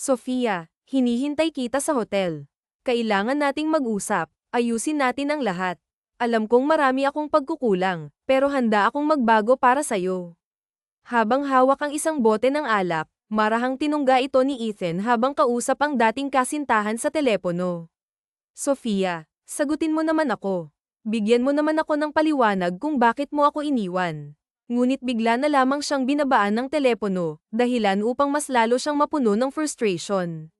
Sofia, hinihintay kita sa hotel. Kailangan nating mag-usap, ayusin natin ang lahat. Alam kong marami akong pagkukulang, pero handa akong magbago para sa'yo. Habang hawak ang isang bote ng alak, marahang tinungga ito ni Ethan habang kausap ang dating kasintahan sa telepono. Sofia, sagutin mo naman ako. Bigyan mo naman ako ng paliwanag kung bakit mo ako iniwan. Ngunit bigla na lamang siyang binabaan ng telepono, dahilan upang mas lalo siyang mapuno ng frustration.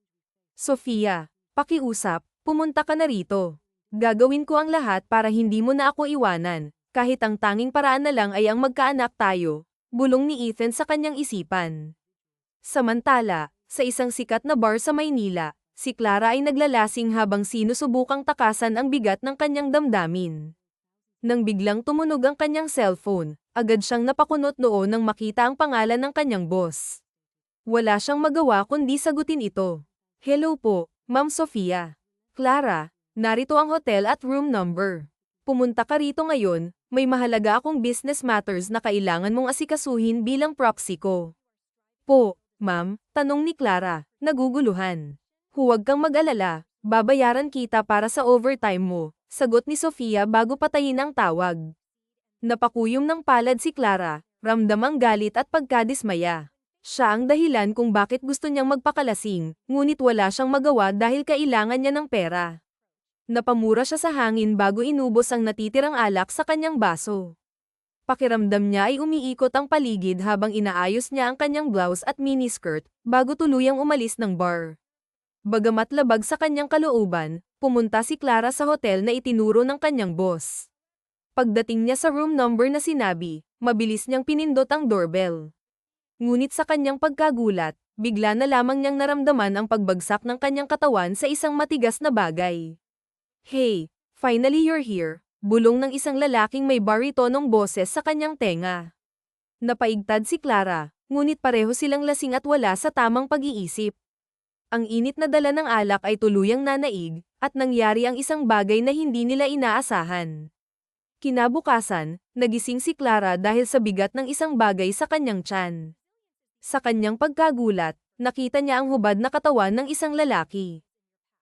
Sofia, pakiusap, pumunta ka na rito. Gagawin ko ang lahat para hindi mo na ako iwanan, kahit ang tanging paraan na lang ay ang magkaanak tayo, bulong ni Ethan sa kanyang isipan. Samantala, sa isang sikat na bar sa Maynila, si Clara ay naglalasing habang sinusubukang takasan ang bigat ng kanyang damdamin. Nang biglang tumunog ang kanyang cellphone, agad siyang napakunot noon nang makita ang pangalan ng kanyang boss. Wala siyang magawa kundi sagutin ito. Hello po, Ma'am Sofia. Clara, narito ang hotel at room number. Pumunta ka rito ngayon, may mahalaga akong business matters na kailangan mong asikasuhin bilang proxy ko. Po, ma'am, tanong ni Clara, naguguluhan. Huwag kang mag-alala, babayaran kita para sa overtime mo, sagot ni Sofia bago patayin ang tawag. Napakuyom ng palad si Clara, ramdam ang galit at pagkadismaya. Siya ang dahilan kung bakit gusto niyang magpakalasing, ngunit wala siyang magawa dahil kailangan niya ng pera. Napamura siya sa hangin bago inubos ang natitirang alak sa kanyang baso. Pakiramdam niya ay umiikot ang paligid habang inaayos niya ang kanyang blouse at miniskirt bago tuluyang umalis ng bar. Bagamat labag sa kanyang kalooban, pumunta si Clara sa hotel na itinuro ng kanyang boss. Pagdating niya sa room number na sinabi, mabilis niyang pinindot ang doorbell. Ngunit sa kanyang pagkagulat, bigla na lamang niyang naramdaman ang pagbagsak ng kanyang katawan sa isang matigas na bagay. Hey, finally you're here, bulong ng isang lalaking may baritonong boses sa kanyang tenga. Napaigtad si Clara, ngunit pareho silang lasing at wala sa tamang pag-iisip. Ang init na dala ng alak ay tuluyang nanaig, at nangyari ang isang bagay na hindi nila inaasahan. Kinabukasan, nagising si Clara dahil sa bigat ng isang bagay sa kanyang tiyan. Sa kanyang pagkagulat, nakita niya ang hubad na katawan ng isang lalaki.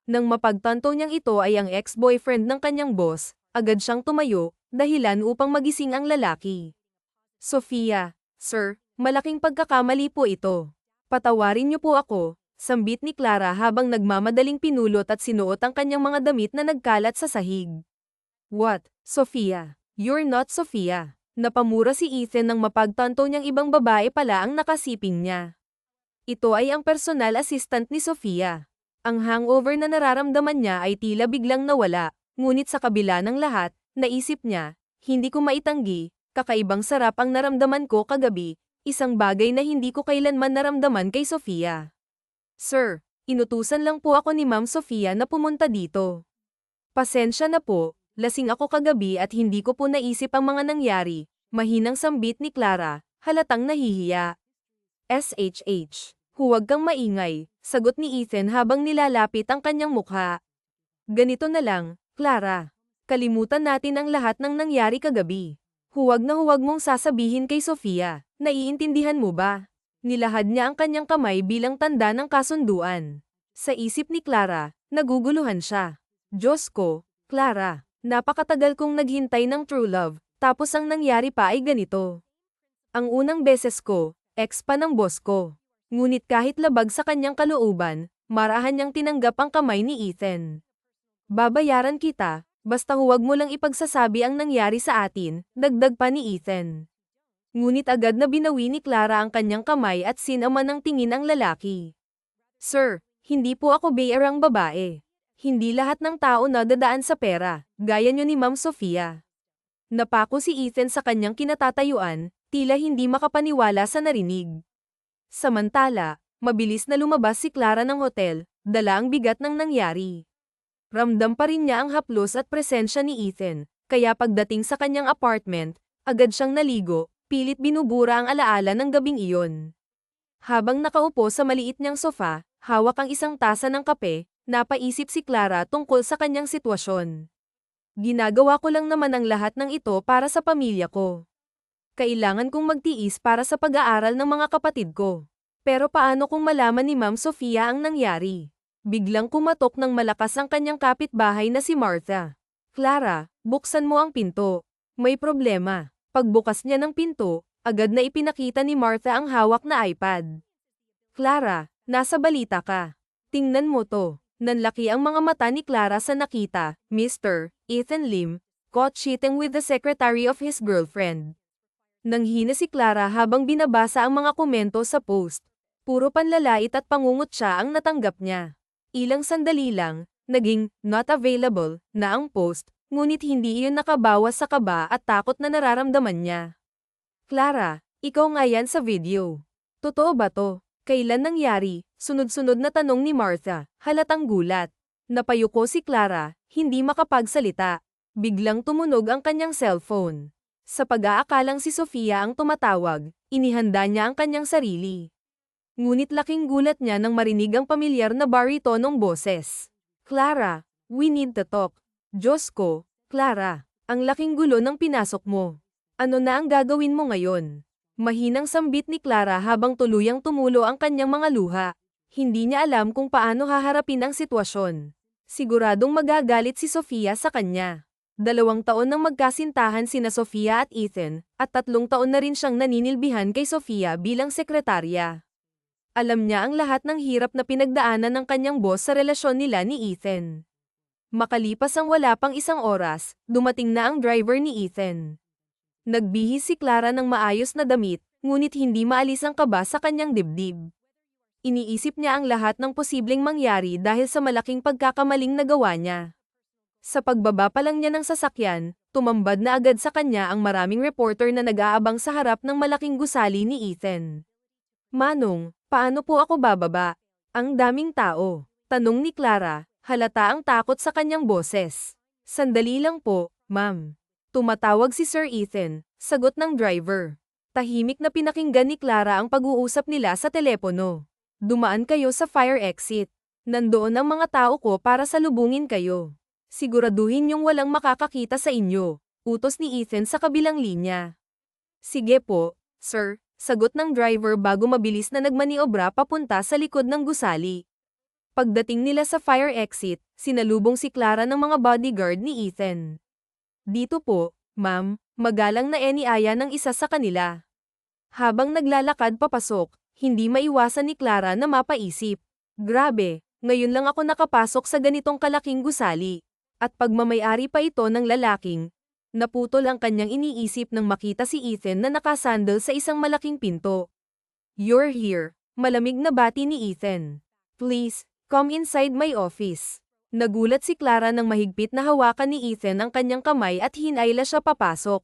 Nang mapagtanto niyang ito ay ang ex-boyfriend ng kanyang boss, agad siyang tumayo, dahilan upang magising ang lalaki. Sofia, sir, malaking pagkakamali po ito. Patawarin niyo po ako, sambit ni Clara habang nagmamadaling pinulot at sinuot ang kanyang mga damit na nagkalat sa sahig. What, Sofia? You're not Sofia. Napamura si Ethan nang mapagtanto niyang ibang babae pala ang nakasiping niya. Ito ay ang personal assistant ni Sofia. Ang hangover na nararamdaman niya ay tila biglang nawala, ngunit sa kabila ng lahat, naisip niya, hindi ko maitanggi, kakaibang sarap ang naramdaman ko kagabi, isang bagay na hindi ko kailanman naramdaman kay Sofia. Sir, inutusan lang po ako ni Ma'am Sofia na pumunta dito. Pasensya na po, lasing ako kagabi at hindi ko po naisip ang mga nangyari, mahinang sambit ni Clara, halatang nahihiya. SHH. Huwag kang maingay, sagot ni Ethan habang nilalapit ang kanyang mukha. Ganito na lang, Clara. Kalimutan natin ang lahat ng nangyari kagabi. Huwag na huwag mong sasabihin kay Sofia, naiintindihan mo ba? Nilahad niya ang kanyang kamay bilang tanda ng kasunduan. Sa isip ni Clara, naguguluhan siya. Diyos ko, Clara, napakatagal kong naghintay ng true love, tapos ang nangyari pa ay ganito. Ang unang beses ko, ex pa ng boss ko. Ngunit kahit labag sa kanyang kalooban, marahan niyang tinanggap ang kamay ni Ethan. Babayaran kita, basta huwag mo lang ipagsasabi ang nangyari sa atin, dagdag pa ni Ethan. Ngunit agad na binawi ni Clara ang kanyang kamay at sinama ng tingin ang lalaki. Sir, hindi po ako bayarang babae. Hindi lahat ng tao nadadaan sa pera, gaya niyo ni Ma'am Sofia. Napako si Ethan sa kanyang kinatatayuan, tila hindi makapaniwala sa narinig. Samantala, mabilis na lumabas si Clara ng hotel, dala ang bigat ng nangyari. Ramdam pa rin niya ang haplos at presensya ni Ethan, kaya pagdating sa kanyang apartment, agad siyang naligo, pilit binubura ang alaala ng gabing iyon. Habang nakaupo sa maliit niyang sofa, hawak ang isang tasa ng kape, napaisip si Clara tungkol sa kanyang sitwasyon. Ginagawa ko lang naman ang lahat ng ito para sa pamilya ko. Kailangan kong magtiis para sa pag-aaral ng mga kapatid ko. Pero paano kung malaman ni Ma'am Sofia ang nangyari? Biglang kumatok ng malakas ang kanyang kapitbahay na si Martha. Clara, buksan mo ang pinto. May problema. Pagbukas niya ng pinto, agad na ipinakita ni Martha ang hawak na iPad. Clara, nasa balita ka. Tingnan mo to. Nanlaki ang mga mata ni Clara sa nakita, Mr. Ethan Lim, caught cheating with the secretary of his girlfriend. Nanghina si Clara habang binabasa ang mga komento sa post. Puro panlalait at pangungutya ang natanggap niya. Ilang sandali lang, naging not available na ang post, ngunit hindi iyon nakabawas sa kaba at takot na nararamdaman niya. Clara, ikaw nga yan sa video. Totoo ba to? Kailan nangyari? Sunod-sunod na tanong ni Martha, halatang gulat. Napayuko si Clara, hindi makapagsalita. Biglang tumunog ang kanyang cellphone. Sa pag-aakalang si Sofia ang tumatawag, inihanda niya ang kanyang sarili. Ngunit laking gulat niya nang marinig ang pamilyar na baritonong boses. Clara, we need to talk. Diyos ko, Clara, ang laking gulo ng pinasok mo. Ano na ang gagawin mo ngayon? Mahinang sambit ni Clara habang tuluyang tumulo ang kanyang mga luha. Hindi niya alam kung paano haharapin ang sitwasyon. Siguradong magagalit si Sofia sa kanya. 2 taon nang magkasintahan sina Sofia at Ethan, at 3 taon na rin siyang naninilbihan kay Sofia bilang sekretarya. Alam niya ang lahat ng hirap na pinagdaanan ng kanyang boss sa relasyon nila ni Ethan. Makalipas ang wala pang 1 oras, dumating na ang driver ni Ethan. Nagbihis si Clara ng maayos na damit, ngunit hindi maalis ang kaba sa kanyang dibdib. Iniisip niya ang lahat ng posibleng mangyari dahil sa malaking pagkakamaling nagawa niya. Sa pagbaba pa lang niya ng sasakyan, tumambad na agad sa kanya ang maraming reporter na nag-aabang sa harap ng malaking gusali ni Ethan. Manong, paano po ako bababa? Ang daming tao. Tanong ni Clara, halata ang takot sa kanyang boses. Sandali lang po, ma'am. Tumatawag si Sir Ethan, sagot ng driver. Tahimik na pinakinggan ni Clara ang pag-uusap nila sa telepono. Dumaan kayo sa fire exit. Nandoon ang mga tao ko para salubungin kayo. Siguraduhin niyong walang makakakita sa inyo. Utos ni Ethan sa kabilang linya. Sige po, sir. Sagot ng driver bago mabilis na nagmaniobra papunta sa likod ng gusali. Pagdating nila sa fire exit, sinalubong si Clara ng mga bodyguard ni Ethan. Dito po, ma'am, magalang na iniaya ng isa sa kanila. Habang naglalakad papasok, hindi maiwasan ni Clara na mapaisip. Grabe, ngayon lang ako nakapasok sa ganitong kalaking gusali. At pagmamayari pa ito ng lalaking, naputol ang kanyang iniisip nang makita si Ethan na nakasandal sa isang malaking pinto. You're here, malamig na bati ni Ethan. Please, come inside my office. Nagulat si Clara nang mahigpit na hawakan ni Ethan ang kanyang kamay at hinayla siya papasok.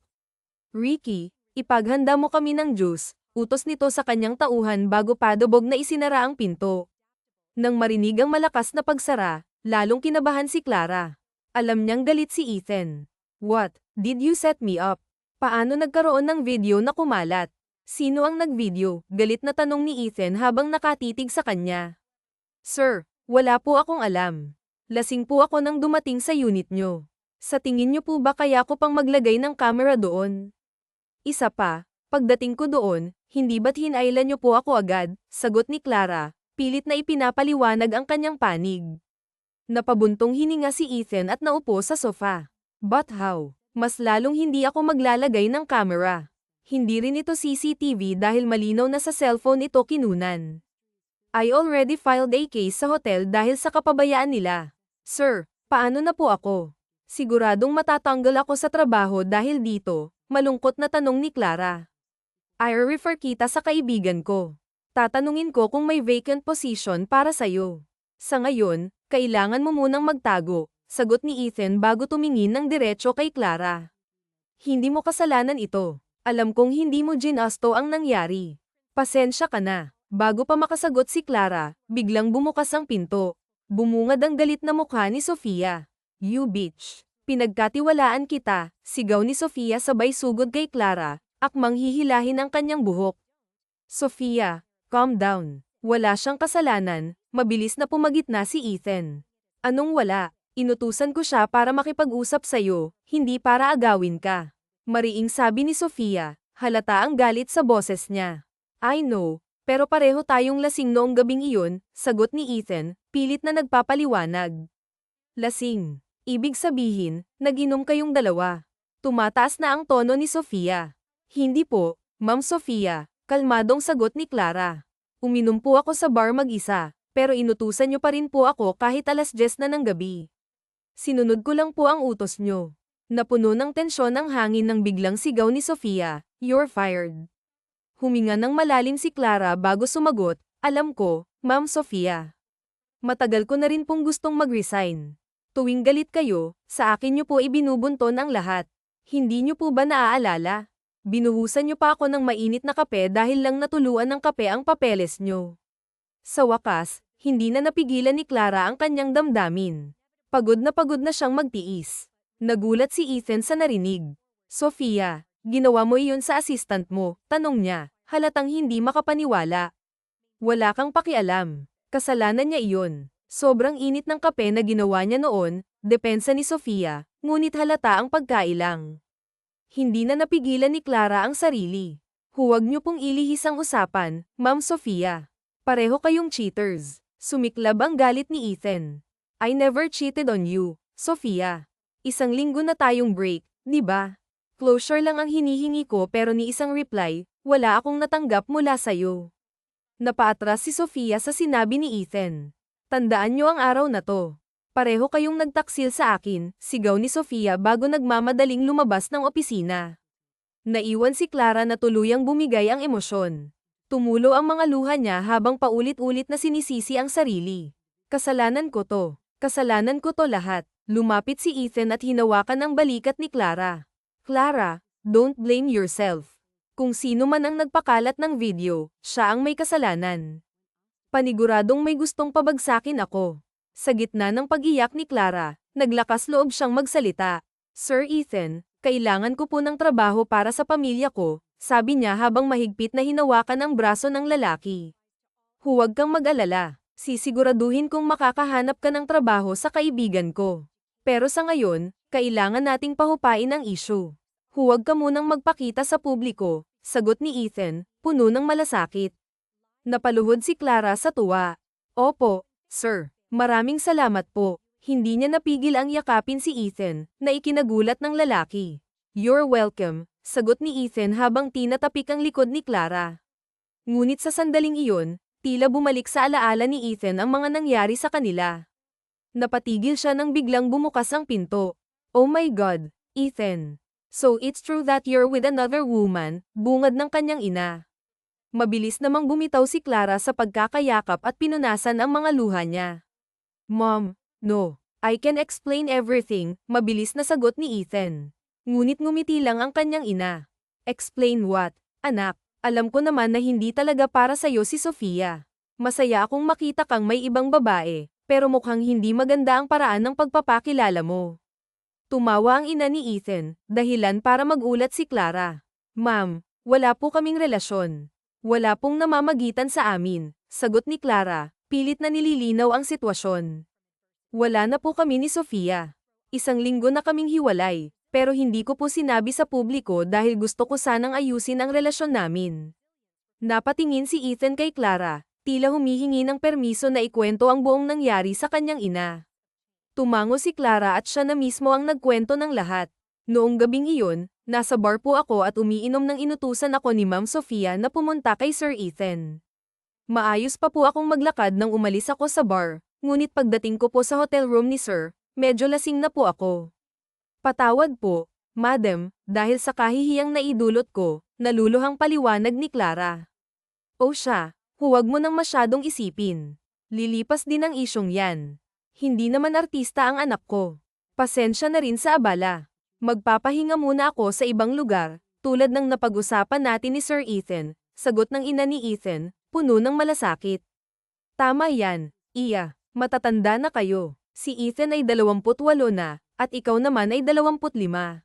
Ricky, ipaghanda mo kami ng juice, utos nito sa kanyang tauhan bago padubog na isinara ang pinto. Nang marinig ang malakas na pagsara, lalong kinabahan si Clara. Alam niyang galit si Ethan. What? Did you set me up? Paano nagkaroon ng video na kumalat? Sino ang nag-video? Galit na tanong ni Ethan habang nakatitig sa kanya. Sir, wala po akong alam. Lasing po ako nang dumating sa unit nyo. Sa tingin nyo po ba kaya ko pang maglagay ng camera doon? Isa pa, pagdating ko doon, hindi ba't hinailan nyo po ako agad? Sagot ni Clara, pilit na ipinapaliwanag ang kanyang panig. Napabuntong hininga si Ethan at naupo sa sofa. But how? Mas lalong hindi ako maglalagay ng camera. Hindi rin ito CCTV dahil malinaw na sa cellphone ito kinunan. I already filed a case sa hotel dahil sa kapabayaan nila. Sir, paano na po ako? Siguradong matatanggal ako sa trabaho dahil dito, malungkot na tanong ni Clara. I refer kita sa kaibigan ko. Tatanungin ko kung may vacant position para sa'yo. Sa ngayon, kailangan mo munang magtago. Sagot ni Ethan bago tumingin ng diretso kay Clara. Hindi mo kasalanan ito. Alam kong hindi mo ginasto ang nangyari. Pasensya ka na. Bago pa makasagot si Clara, biglang bumukas ang pinto. Bumungad ang galit na mukha ni Sofia. You bitch. Pinagkatiwalaan kita, sigaw ni Sofia sabay sugod kay Clara, akmang hihilahin ang kanyang buhok. Sofia, calm down. Wala siyang kasalanan, mabilis na pumagitna si Ethan. Anong wala? Inutusan ko siya para makipag-usap sa'yo, hindi para agawin ka. Mariing sabi ni Sofia, halata ang galit sa boses niya. I know, Pero pareho tayong lasing noong gabing iyon, sagot ni Ethan, pilit na nagpapaliwanag. Lasing. Ibig sabihin, nag-inom kayong dalawa. Tumataas na ang tono ni Sofia. Hindi po, Ma'am Sofia, kalmadong sagot ni Clara. Uminom po ako sa bar mag-isa, pero inutusan niyo pa rin po ako kahit 10:00 na ng gabi. Sinunod ko lang po ang utos niyo. Napuno ng tensyon ang hangin nang biglang sigaw ni Sofia, "You're fired." Huminga ng malalim si Clara bago sumagot, "Alam ko, Ma'am Sofia. Matagal ko na rin pong gustong mag-resign. Tuwing galit kayo, sa akin niyo po ibinubunton ang lahat. Hindi niyo po ba naaalala? Binuhusan niyo pa ako ng mainit na kape dahil lang natuluan ng kape ang papeles niyo." Sa wakas, hindi na napigilan ni Clara ang kanyang damdamin. Pagod na siyang magtiis. Nagulat si Ethan sa narinig. "Sofia, ginawa mo iyon sa assistant mo?" tanong niya, halatang hindi makapaniwala. "Wala kang pakialam. Kasalanan niya iyon. Sobrang init ng kape na ginawa niya noon," depensa ni Sofia, ngunit halata ang pagkailang. Hindi na napigilan ni Clara ang sarili. "Huwag niyo pong ilihis ang usapan, Ma'am Sofia. Pareho kayong cheaters." Sumiklab ang galit ni Ethan. "I never cheated on you, Sofia. 1 linggo na tayong break, di ba? Closure lang ang hinihingi ko pero ni isang reply, wala akong natanggap mula sa'yo." Napaatras si Sofia sa sinabi ni Ethan. "Tandaan niyo ang araw na to. Pareho kayong nagtaksil sa akin," sigaw ni Sofia bago nagmamadaling lumabas ng opisina. Naiwan si Clara na tuluyang bumigay ang emosyon. Tumulo ang mga luha niya habang paulit-ulit na sinisisi ang sarili. "Kasalanan ko to. Kasalanan ko to lahat." Lumapit si Ethan at hinawakan ang balikat ni Clara. "Clara, don't blame yourself. Kung sino man ang nagpakalat ng video, siya ang may kasalanan. Paniguradong may gustong pabagsakin ako." Sa gitna ng pag-iyak ni Clara, naglakas loob siyang magsalita. "Sir Ethan, kailangan ko po ng trabaho para sa pamilya ko," sabi niya habang mahigpit na hinawakan ang braso ng lalaki. "Huwag kang mag-alala. Sisiguraduhin kong makakahanap ka ng trabaho sa kaibigan ko. Pero sa ngayon, kailangan nating pahupain ang issue. Huwag ka munang magpakita sa publiko," sagot ni Ethan, puno ng malasakit. Napaluhod si Clara sa tuwa. "Opo, sir. Maraming salamat po." Hindi niya napigil ang yakapin si Ethan, na ikinagulat ng lalaki. "You're welcome," sagot ni Ethan habang tinatapik ang likod ni Clara. Ngunit sa sandaling iyon, tila bumalik sa alaala ni Ethan ang mga nangyari sa kanila. Napatigil siya nang biglang bumukas ang pinto. "Oh my God, Ethan. So it's true that you're with another woman," bungad ng kanyang ina. Mabilis namang bumitaw si Clara sa pagkakayakap at pinunasan ang mga luha niya. "Mom, no. I can explain everything," mabilis na sagot ni Ethan. Ngunit ngumiti lang ang kanyang ina. "Explain what, anak? Alam ko naman na hindi talaga para sa'yo si Sofia. Masaya akong makita kang may ibang babae, pero mukhang hindi maganda ang paraan ng pagpapakilala mo." Tumawa ang ina ni Ethan, dahilan para magulat si Clara. "Ma'am, wala po kaming relasyon. Wala pong namamagitan sa amin," sagot ni Clara, pilit na nililinaw ang sitwasyon. "Wala na po kami ni Sofia. 1 linggo na kaming hiwalay, pero hindi ko po sinabi sa publiko dahil gusto ko sanang ayusin ang relasyon namin." Napatingin si Ethan kay Clara, tila humihingi ng permiso na ikwento ang buong nangyari sa kanyang ina. Tumango si Clara at siya na mismo ang nagkwento ng lahat. "Noong gabing iyon, nasa bar po ako at umiinom nang inutusan ako ni Ma'am Sofia na pumunta kay Sir Ethan. Maayos pa po akong maglakad nang umalis ako sa bar, ngunit pagdating ko po sa hotel room ni Sir, medyo lasing na po ako. Patawad po, Madam, dahil sa kahihiyang naidulot ko," naluluhang paliwanag ni Clara. "O siya, huwag mo nang masyadong isipin. Lilipas din ang isyong yan. Hindi naman artista ang anak ko. Pasensya na rin sa abala. Magpapahinga muna ako sa ibang lugar, tulad ng napag-usapan natin ni Sir Ethan," sagot ng ina ni Ethan, puno ng malasakit. "Tama yan, Iya. Matatanda na kayo. Si Ethan ay 28 na, at ikaw naman ay 25.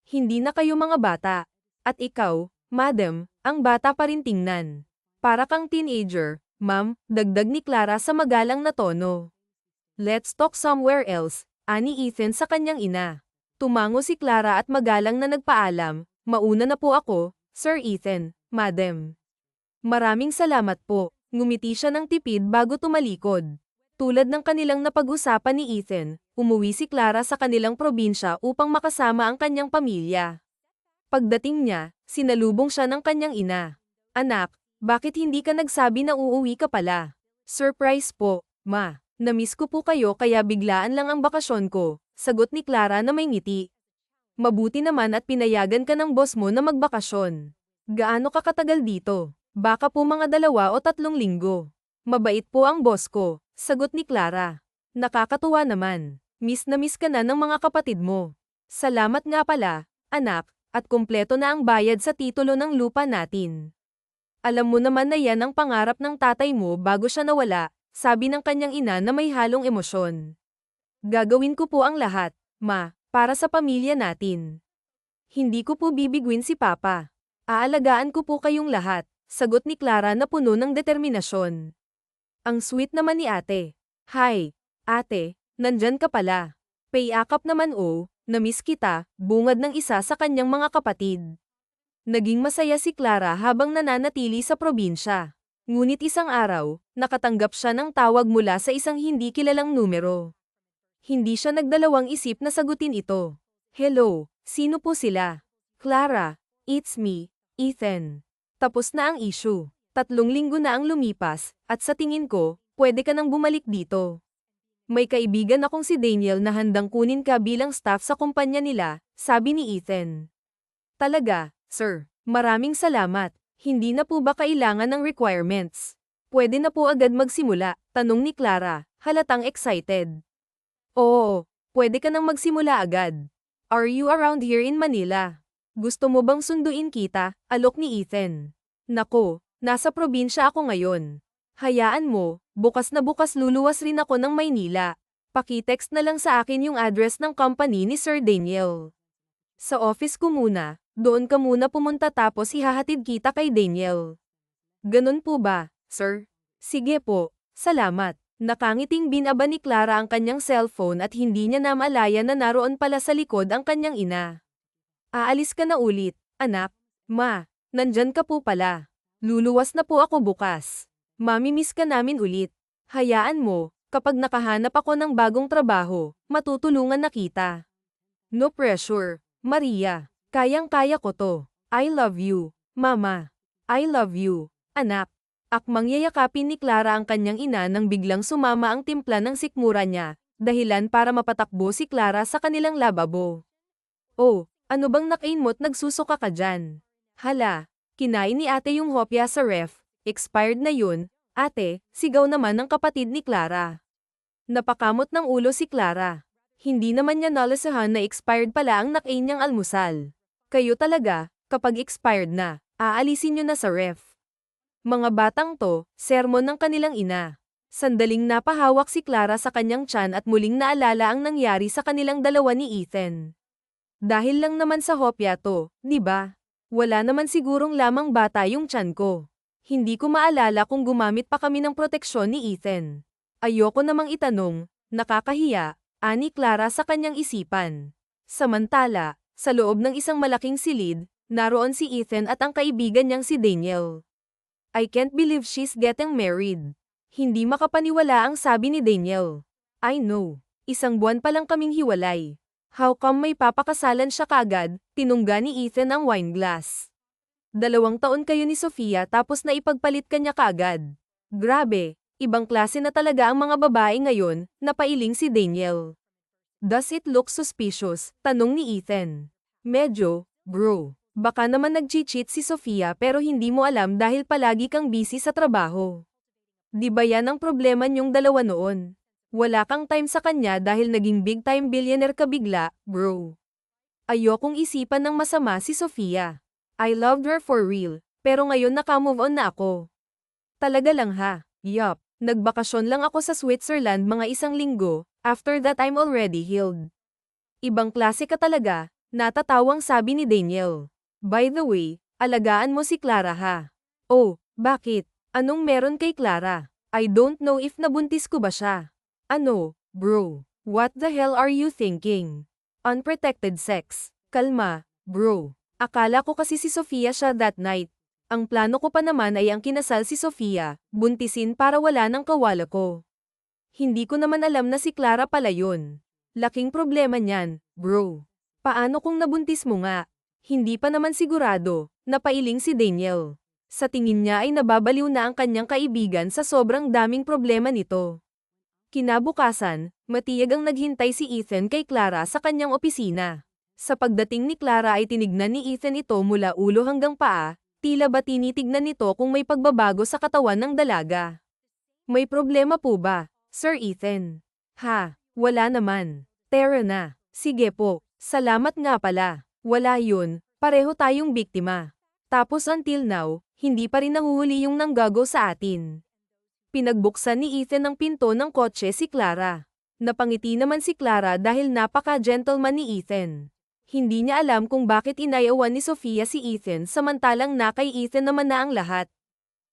Hindi na kayo mga bata. At ikaw, Madam, ang bata pa rin tingnan. Para kang teenager, Ma'am," dagdag ni Clara sa magalang na tono. "Let's talk somewhere else," ani Ethan sa kanyang ina. Tumango si Clara at magalang na nagpaalam, "Mauna na po ako, Sir Ethan, Madam." Maraming salamat po. Ngumiti siya ng tipid bago tumalikod. Tulad ng kanilang napag-usapan ni Ethan, umuwi si Clara sa kanilang probinsya upang makasama ang kanyang pamilya. Pagdating niya, sinalubong siya ng kanyang ina. Anak, bakit hindi ka nagsabi na uuwi ka pala? Surprise po, ma. Namiss ko po kayo kaya biglaan lang ang bakasyon ko, sagot ni Clara na may ngiti. Mabuti naman at pinayagan ka ng boss mo na magbakasyon. Gaano ka katagal dito? Baka po mga 2 o 3 linggo. Mabait po ang boss ko, sagot ni Clara. Nakakatuwa naman. Miss na miss ka na ng mga kapatid mo. Salamat nga pala, anak, at kumpleto na ang bayad sa titulo ng lupa natin. Alam mo naman na yan ang pangarap ng tatay mo bago siya nawala, sabi ng kanyang ina na may halong emosyon. Gagawin ko po ang lahat, ma, para sa pamilya natin. Hindi ko po bibiguin si Papa. Aalagaan ko po kayong lahat, sagot ni Clara na puno ng determinasyon. Ang sweet naman ni ate. Hi, ate, nandyan ka pala. Payakap naman namiss kita, bungad ng isa sa kanyang mga kapatid. Naging masaya si Clara habang nananatili sa probinsya. Ngunit isang araw, nakatanggap siya ng tawag mula sa isang hindi kilalang numero. Hindi siya nagdalawang isip na sagutin ito. Hello, sino po sila? Clara, it's me, Ethan. Tapos na ang issue. 3 linggo na ang lumipas, at sa tingin ko, pwede ka nang bumalik dito. May kaibigan akong si Daniel na handang kunin ka bilang staff sa kumpanya nila, sabi ni Ethan. Talaga, sir, maraming salamat. Hindi na po ba kailangan ng requirements? Pwede na po agad magsimula, tanong ni Clara, halatang excited. Oo, pwede ka nang magsimula agad. Are you around here in Manila? Gusto mo bang sunduin kita? Alok ni Ethan. Nako, nasa probinsya ako ngayon. Hayaan mo, bukas na bukas luluwas rin ako ng Maynila. Paki-text na lang sa akin yung address ng company ni Sir Daniel. Sa office ko muna, doon ka muna pumunta tapos ihahatid kita kay Daniel. Ganun po ba, sir? Sige po, salamat. Nakangiting binaba ni Clara ang kanyang cellphone at hindi niya namalaya na naroon pala sa likod ang kanyang ina. Aalis ka na ulit, anak. Ma, nandyan ka po pala. Luluwas na po ako bukas. Mamimiss ka namin ulit. Hayaan mo, kapag nakahanap ako ng bagong trabaho, matutulungan na kita. No pressure, Maria. Kayang-kaya ko to. I love you, Mama. I love you, anak. Akmang yayakapin ni Clara ang kanyang ina nang biglang sumama ang timpla ng sikmura niya, dahilan para mapatakbo si Clara sa kanilang lababo. Oh, ano bang nakainmo't nagsusuka ka dyan? Hala, kinain ni ate yung hopya sa ref. Expired na yun, ate, sigaw naman ng kapatid ni Clara. Napakamot ng ulo si Clara. Hindi naman niya nalasahan na expired pala ang nakain niyang almusal. Kayo talaga, kapag expired na, aalisin niyo na sa ref. Mga batang to, sermon ng kanilang ina. Sandaling napahawak si Clara sa kanyang tiyan at muling naalala ang nangyari sa kanilang dalawa ni Ethan. Dahil lang naman sa hopya to, di ba? Wala naman sigurong lamang bata yung tiyan ko. Hindi ko maalala kung gumamit pa kami ng proteksyon ni Ethan. Ayoko namang itanong, nakakahiya, ani Clara sa kanyang isipan. Samantala, sa loob ng isang malaking silid, naroon si Ethan at ang kaibigan niyang si Daniel. I can't believe she's getting married. Hindi makapaniwala ang sabi ni Daniel. I know, 1 buwan pa lang kaming hiwalay. How come may papakasalan siya kaagad? Tinungga ni Ethan ang wine glass. 2 taon kayo ni Sofia tapos naipagpalit ka niya kaagad. Grabe, ibang klase na talaga ang mga babae ngayon, napailing si Daniel. Does it look suspicious? Tanong ni Ethan. Medyo, bro. Baka naman nag-cheat si Sofia pero hindi mo alam dahil palagi kang busy sa trabaho. Di ba yan ang problema niyong dalawa noon? Wala kang time sa kanya dahil naging big time billionaire ka bigla, bro. Ayokong isipan ng masama si Sofia. I loved her for real, pero ngayon naka-move on na ako. Talaga lang ha, yup, nagbakasyon lang ako sa Switzerland mga 1 linggo, after that I'm already healed. Ibang klase ka talaga, natatawang sabi ni Daniel. By the way, alagaan mo si Clara ha. Oh, bakit? Anong meron kay Clara? I don't know if nabuntis ko ba siya. Ano, bro? What the hell are you thinking? Unprotected sex. Kalma, bro. Akala ko kasi si Sofia siya that night. Ang plano ko pa naman ay ang kinasal si Sofia, buntisin para wala ng kawala ko. Hindi ko naman alam na si Clara pala yun. Laking problema niyan, bro. Paano kung nabuntis mo nga? Hindi pa naman sigurado, napailing si Daniel. Sa tingin niya ay nababaliw na ang kanyang kaibigan sa sobrang daming problema nito. Kinabukasan, matiyag ang naghintay si Ethan kay Clara sa kanyang opisina. Sa pagdating ni Clara ay tinignan ni Ethan ito mula ulo hanggang paa, tila ba tinitignan nito kung may pagbabago sa katawan ng dalaga. May problema po ba, Sir Ethan? Ha, wala naman. Tara na. Sige po, salamat nga pala. Wala yun, pareho tayong biktima. Tapos until now, hindi pa rin nahuhuli yung nanggago sa atin. Pinagbuksan ni Ethan ang pinto ng kotse si Clara. Napangiti naman si Clara dahil napaka-gentleman ni Ethan. Hindi niya alam kung bakit inayawan ni Sofia si Ethan samantalang na kay Ethan naman na ang lahat.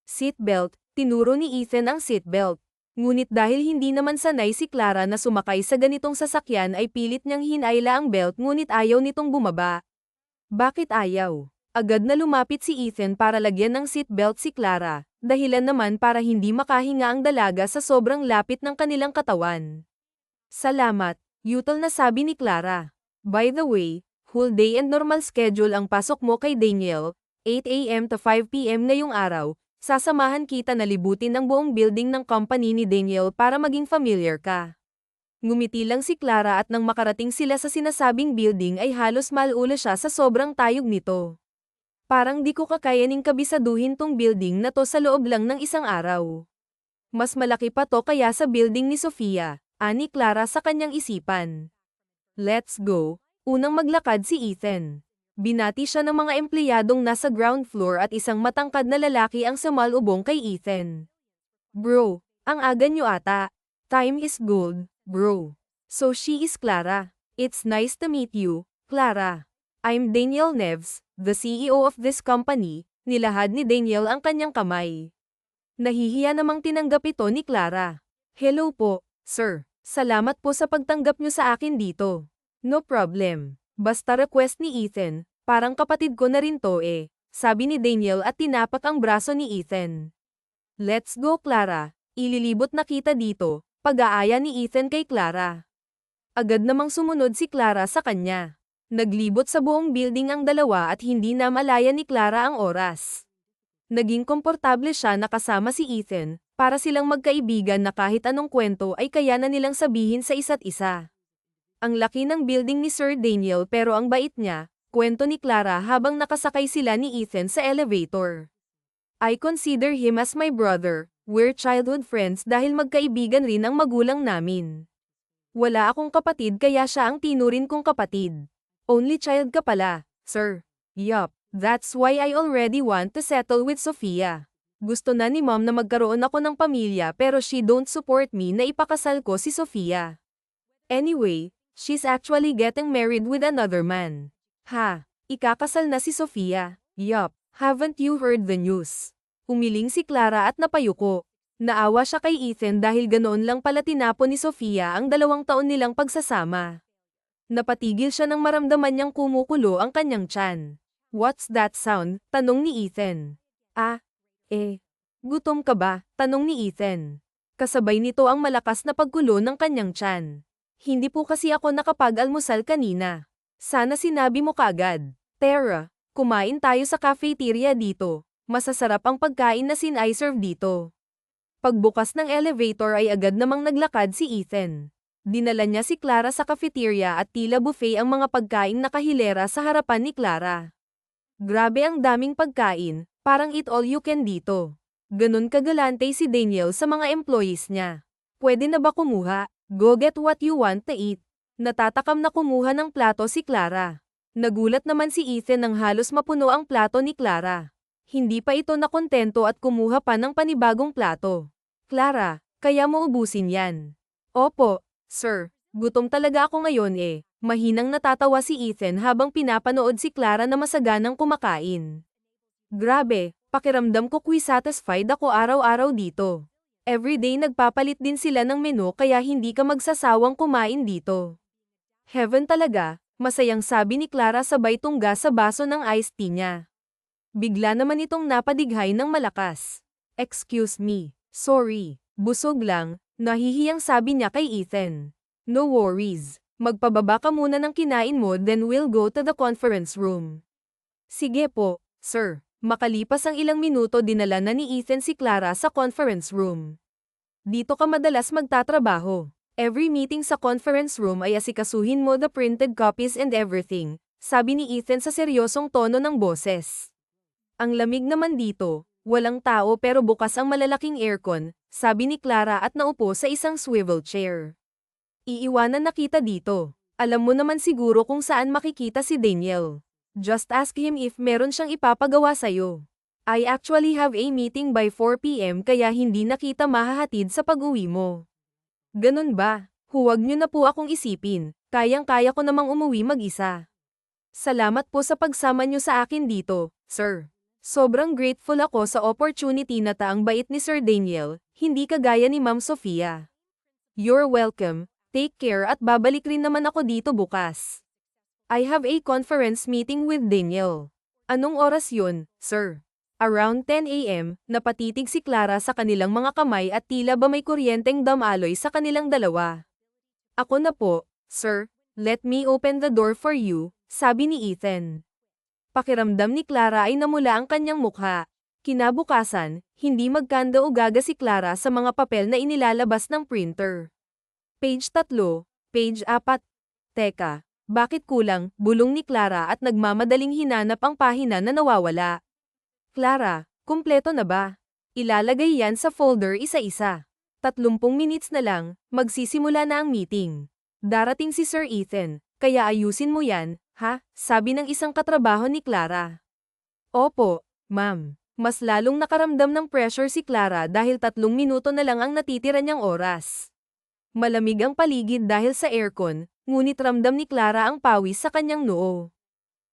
Seatbelt, tinuro ni Ethan ang seatbelt. Ngunit dahil hindi naman sanay si Clara na sumakay sa ganitong sasakyan ay pilit niyang hinayla ang belt ngunit ayaw nitong bumaba. Bakit ayaw? Agad na lumapit si Ethan para lagyan ng seatbelt si Clara, dahilan naman para hindi makahinga ang dalaga sa sobrang lapit ng kanilang katawan. Salamat, yutal na sabi ni Clara. By the way, whole day and normal schedule ang pasok mo kay Daniel, 8 a.m. to 5 p.m. ngayong araw. Sasamahan kita na libutin ang buong building ng company ni Daniel para maging familiar ka. Ngumiti lang si Clara at nang makarating sila sa sinasabing building ay halos malula siya sa sobrang tayog nito. Parang di ko kakayaning kabisaduhin tong building na to sa loob lang ng isang araw. Mas malaki pa to kaya sa building ni Sofia, ani Clara sa kanyang isipan. Let's go. Unang maglakad si Ethan. Binati siya ng mga empleyadong nasa ground floor at isang matangkad na lalaki ang sumalubong kay Ethan. Bro, ang aga nyo ata. Time is gold, bro. So she is Clara. It's nice to meet you, Clara. I'm Daniel Neves, the CEO of this company. Nilahad ni Daniel ang kanyang kamay. Nahihiya namang tinanggap ito ni Clara. Hello po, sir. Salamat po sa pagtanggap nyo sa akin dito. No problem. Basta request ni Ethan, parang kapatid ko na rin to eh, sabi ni Daniel at tinapak ang braso ni Ethan. Let's go Clara, ililibot na kita dito, pag-aaya ni Ethan kay Clara. Agad namang sumunod si Clara sa kanya. Naglibot sa buong building ang dalawa at hindi na malaya ni Clara ang oras. Naging komportable siya na kasama si Ethan, para silang magkaibigan na kahit anong kwento ay kaya na nilang sabihin sa isa't isa. Ang laki ng building ni Sir Daniel pero ang bait niya, kwento ni Clara habang nakasakay sila ni Ethan sa elevator. I consider him as my brother, we're childhood friends dahil magkaibigan rin ang magulang namin. Wala akong kapatid kaya siya ang tinurin kong kapatid. Only child ka pala, sir. Yup, that's why I already want to settle with Sofia. Gusto na ni mom na magkaroon ako ng pamilya pero she don't support me na ipakasal ko si Sofia. Anyway, she's actually getting married with another man. Ha, ikakasal na si Sofia. Yup, haven't you heard the news? Umiling si Clara at napayuko. Naawa siya kay Ethan dahil ganoon lang pala tinapon ni Sofia ang 2 taon nilang pagsasama. Napatigil siya nang maramdaman niyang kumukulo ang kanyang tiyan. What's that sound? Tanong ni Ethan. Gutom ka ba? Tanong ni Ethan. Kasabay nito ang malakas na pagkulo ng kanyang tiyan. Hindi po kasi ako nakapag-almusal kanina. Sana sinabi mo kaagad. Tara, kumain tayo sa cafeteria dito. Masasarap ang pagkain na sin-i-serve dito. Pagbukas ng elevator ay agad namang naglakad si Ethan. Dinala niya si Clara sa cafeteria at tila buffet ang mga pagkaing nakahilera sa harapan ni Clara. Grabe ang daming pagkain, parang eat all you can dito. Ganon kagalante si Daniel sa mga employees niya. Pwede na ba kumuha? Go get what you want to eat. Natatakam na kumuha ng plato si Clara. Nagulat naman si Ethan nang halos mapuno ang plato ni Clara. Hindi pa ito nakontento at kumuha pa ng panibagong plato. Clara, kaya mo ubusin yan. Opo, sir. Gutom talaga ako ngayon eh. Mahinang natatawa si Ethan habang pinapanood si Clara na masaganang kumakain. Grabe, pakiramdam ko satisfied ako araw-araw dito. Everyday nagpapalit din sila ng menu kaya hindi ka magsasawang kumain dito. Heaven talaga, masayang sabi ni Clara sabay tungga sa baso ng iced tea niya. Bigla naman itong napadighay ng malakas. Excuse me. Sorry. Busog lang, nahihiyang sabi niya kay Ethan. No worries. Magpababa ka muna ng kinain mo then we'll go to the conference room. Sige po, sir. Makalipas ang ilang minuto dinala na ni Ethan si Clara sa conference room. Dito ka madalas magtatrabaho. Every meeting sa conference room ay asikasuhin mo the printed copies and everything, sabi ni Ethan sa seryosong tono ng boses. Ang lamig naman dito, walang tao pero bukas ang malalaking aircon, sabi ni Clara at naupo sa isang swivel chair. Iiwanan na kita dito. Alam mo naman siguro kung saan makikita si Daniel. Just ask him if meron siyang ipapagawa sa'yo. I actually have a meeting by 4 PM kaya hindi na kita mahahatid sa pag-uwi mo. Ganun ba? Huwag niyo na po akong isipin, kayang-kaya ko namang umuwi mag-isa. Salamat po sa pagsama niyo sa akin dito, sir. Sobrang grateful ako sa opportunity na taang bait ni Sir Daniel, hindi kagaya ni Ma'am Sofia. You're welcome, take care at babalik rin naman ako dito bukas. I have a conference meeting with Daniel. Anong oras yun, sir? Around 10 AM, napatitig si Clara sa kanilang mga kamay at tila ba may kuryenteng damaloy sa kanilang dalawa. Ako na po, sir, let me open the door for you, sabi ni Ethan. Pakiramdam ni Clara ay namula ang kanyang mukha. Kinabukasan, hindi magkanda-ugaga si Clara sa mga papel na inilalabas ng printer. Page 3, page 4. Teka, bakit kulang, bulong ni Clara at nagmamadaling hinanap ang pahina na nawawala. Clara, kumpleto na ba? Ilalagay yan sa folder isa-isa. 30 minutes na lang, magsisimula na ang meeting. Darating si Sir Ethan, kaya ayusin mo yan, ha? Sabi ng isang katrabaho ni Clara. Opo, ma'am. Mas lalong nakaramdam ng pressure si Clara dahil 3 minuto na lang ang natitira niyang oras. Malamig ang paligid dahil sa aircon, ngunit ramdam ni Clara ang pawis sa kanyang noo.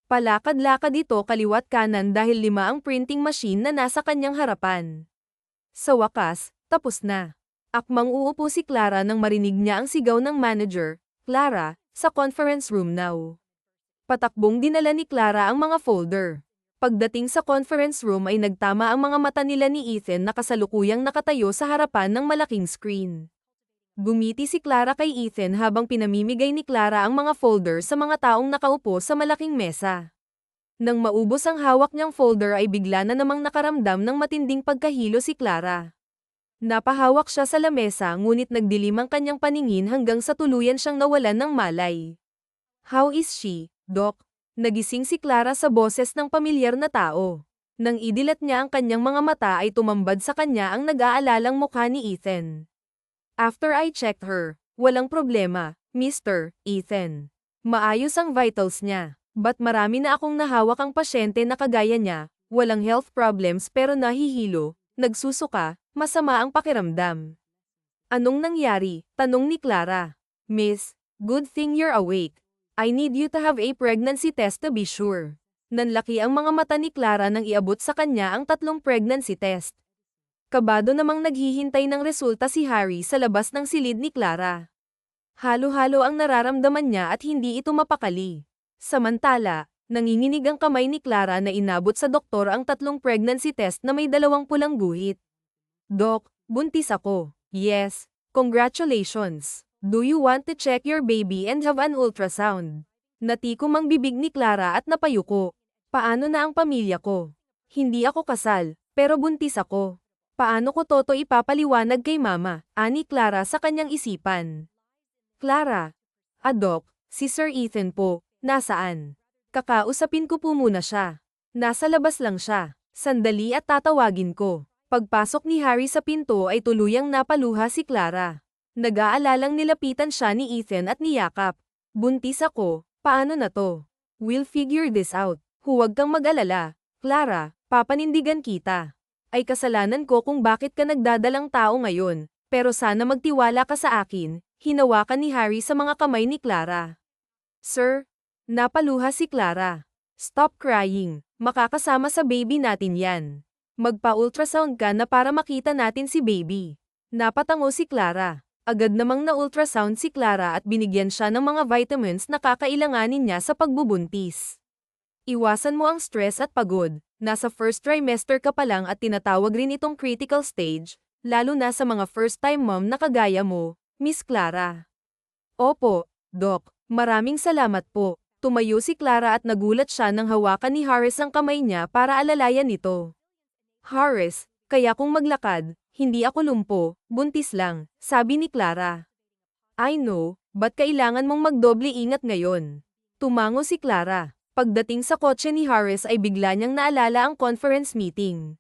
Palakad-lakad ito kaliwat kanan dahil 5 ang printing machine na nasa kanyang harapan. Sa wakas, tapos na. Akmang uupo si Clara nang marinig niya ang sigaw ng manager, Clara, sa conference room now. Patakbong dinala ni Clara ang mga folder. Pagdating sa conference room ay nagtama ang mga mata nila ni Ethan na kasalukuyang nakatayo sa harapan ng malaking screen. Gumiti si Clara kay Ethan habang pinamimigay ni Clara ang mga folder sa mga taong nakaupo sa malaking mesa. Nang maubos ang hawak niyang folder ay bigla na namang nakaramdam ng matinding pagkahilo si Clara. Napahawak siya sa lamesa ngunit nagdilim ang kanyang paningin hanggang sa tuluyan siyang nawalan ng malay. How is she, Doc? Nagising si Clara sa boses ng pamilyar na tao. Nang idilat niya ang kanyang mga mata ay tumambad sa kanya ang nag-aalalang mukha ni Ethan. After I checked her, walang problema, Mr. Ethan. Maayos ang vitals niya. But marami na akong nahawak ang pasyente na kagaya niya, walang health problems pero nahihilo, nagsusuka, masama ang pakiramdam. Anong nangyari? Tanong ni Clara. Miss, good thing you're awake. I need you to have a pregnancy test to be sure. Nanlaki ang mga mata ni Clara nang iabot sa kanya ang 3 pregnancy test. Kabado namang naghihintay ng resulta si Harry sa labas ng silid ni Clara. Halo-halo ang nararamdaman niya at hindi ito mapakali. Samantala, nanginginig ang kamay ni Clara na inabot sa doktor ang 3 pregnancy test na may 2 pulang guhit. Doc, buntis ako. Yes, congratulations. Do you want to check your baby and have an ultrasound? Natikom ang bibig ni Clara at napayuko. Paano na ang pamilya ko? Hindi ako kasal, pero buntis ako. Paano ko toto ipapaliwanag kay mama? Ani Clara sa kanyang isipan. Clara. Doc, si Sir Ethan po, nasaan? Kakausapin ko po muna siya. Nasa labas lang siya. Sandali at tatawagin ko. Pagpasok ni Harry sa pinto ay tuluyang napaluha si Clara. Nag-aalalang nilapitan siya ni Ethan at niyakap. Buntis ako, paano na to? We'll figure this out. Huwag kang mag-alala. Clara, papanindigan kita. Ay kasalanan ko kung bakit ka nagdadalang tao ngayon, pero sana magtiwala ka sa akin, hinawakan ni Harry sa mga kamay ni Clara. Sir, napaluha si Clara. Stop crying, makakasama sa baby natin yan. Magpa-ultrasound ka na para makita natin si baby. Napatango si Clara. Agad namang na-ultrasound si Clara at binigyan siya ng mga vitamins na kakailanganin niya sa pagbubuntis. Iwasan mo ang stress at pagod. Nasa first trimester ka pa lang at tinatawag rin itong critical stage, lalo na sa mga first-time mom na kagaya mo, Miss Clara. Opo, Doc, maraming salamat po. Tumayo si Clara at nagulat siya nang hawakan ni Harris ang kamay niya para alalayan ito. Harris, kaya kung maglakad, hindi ako lumpo, buntis lang, sabi ni Clara. I know, ba't kailangan mong magdoble ingat ngayon? Tumango si Clara. Pagdating sa kotse ni Harris ay bigla niyang naalala ang conference meeting.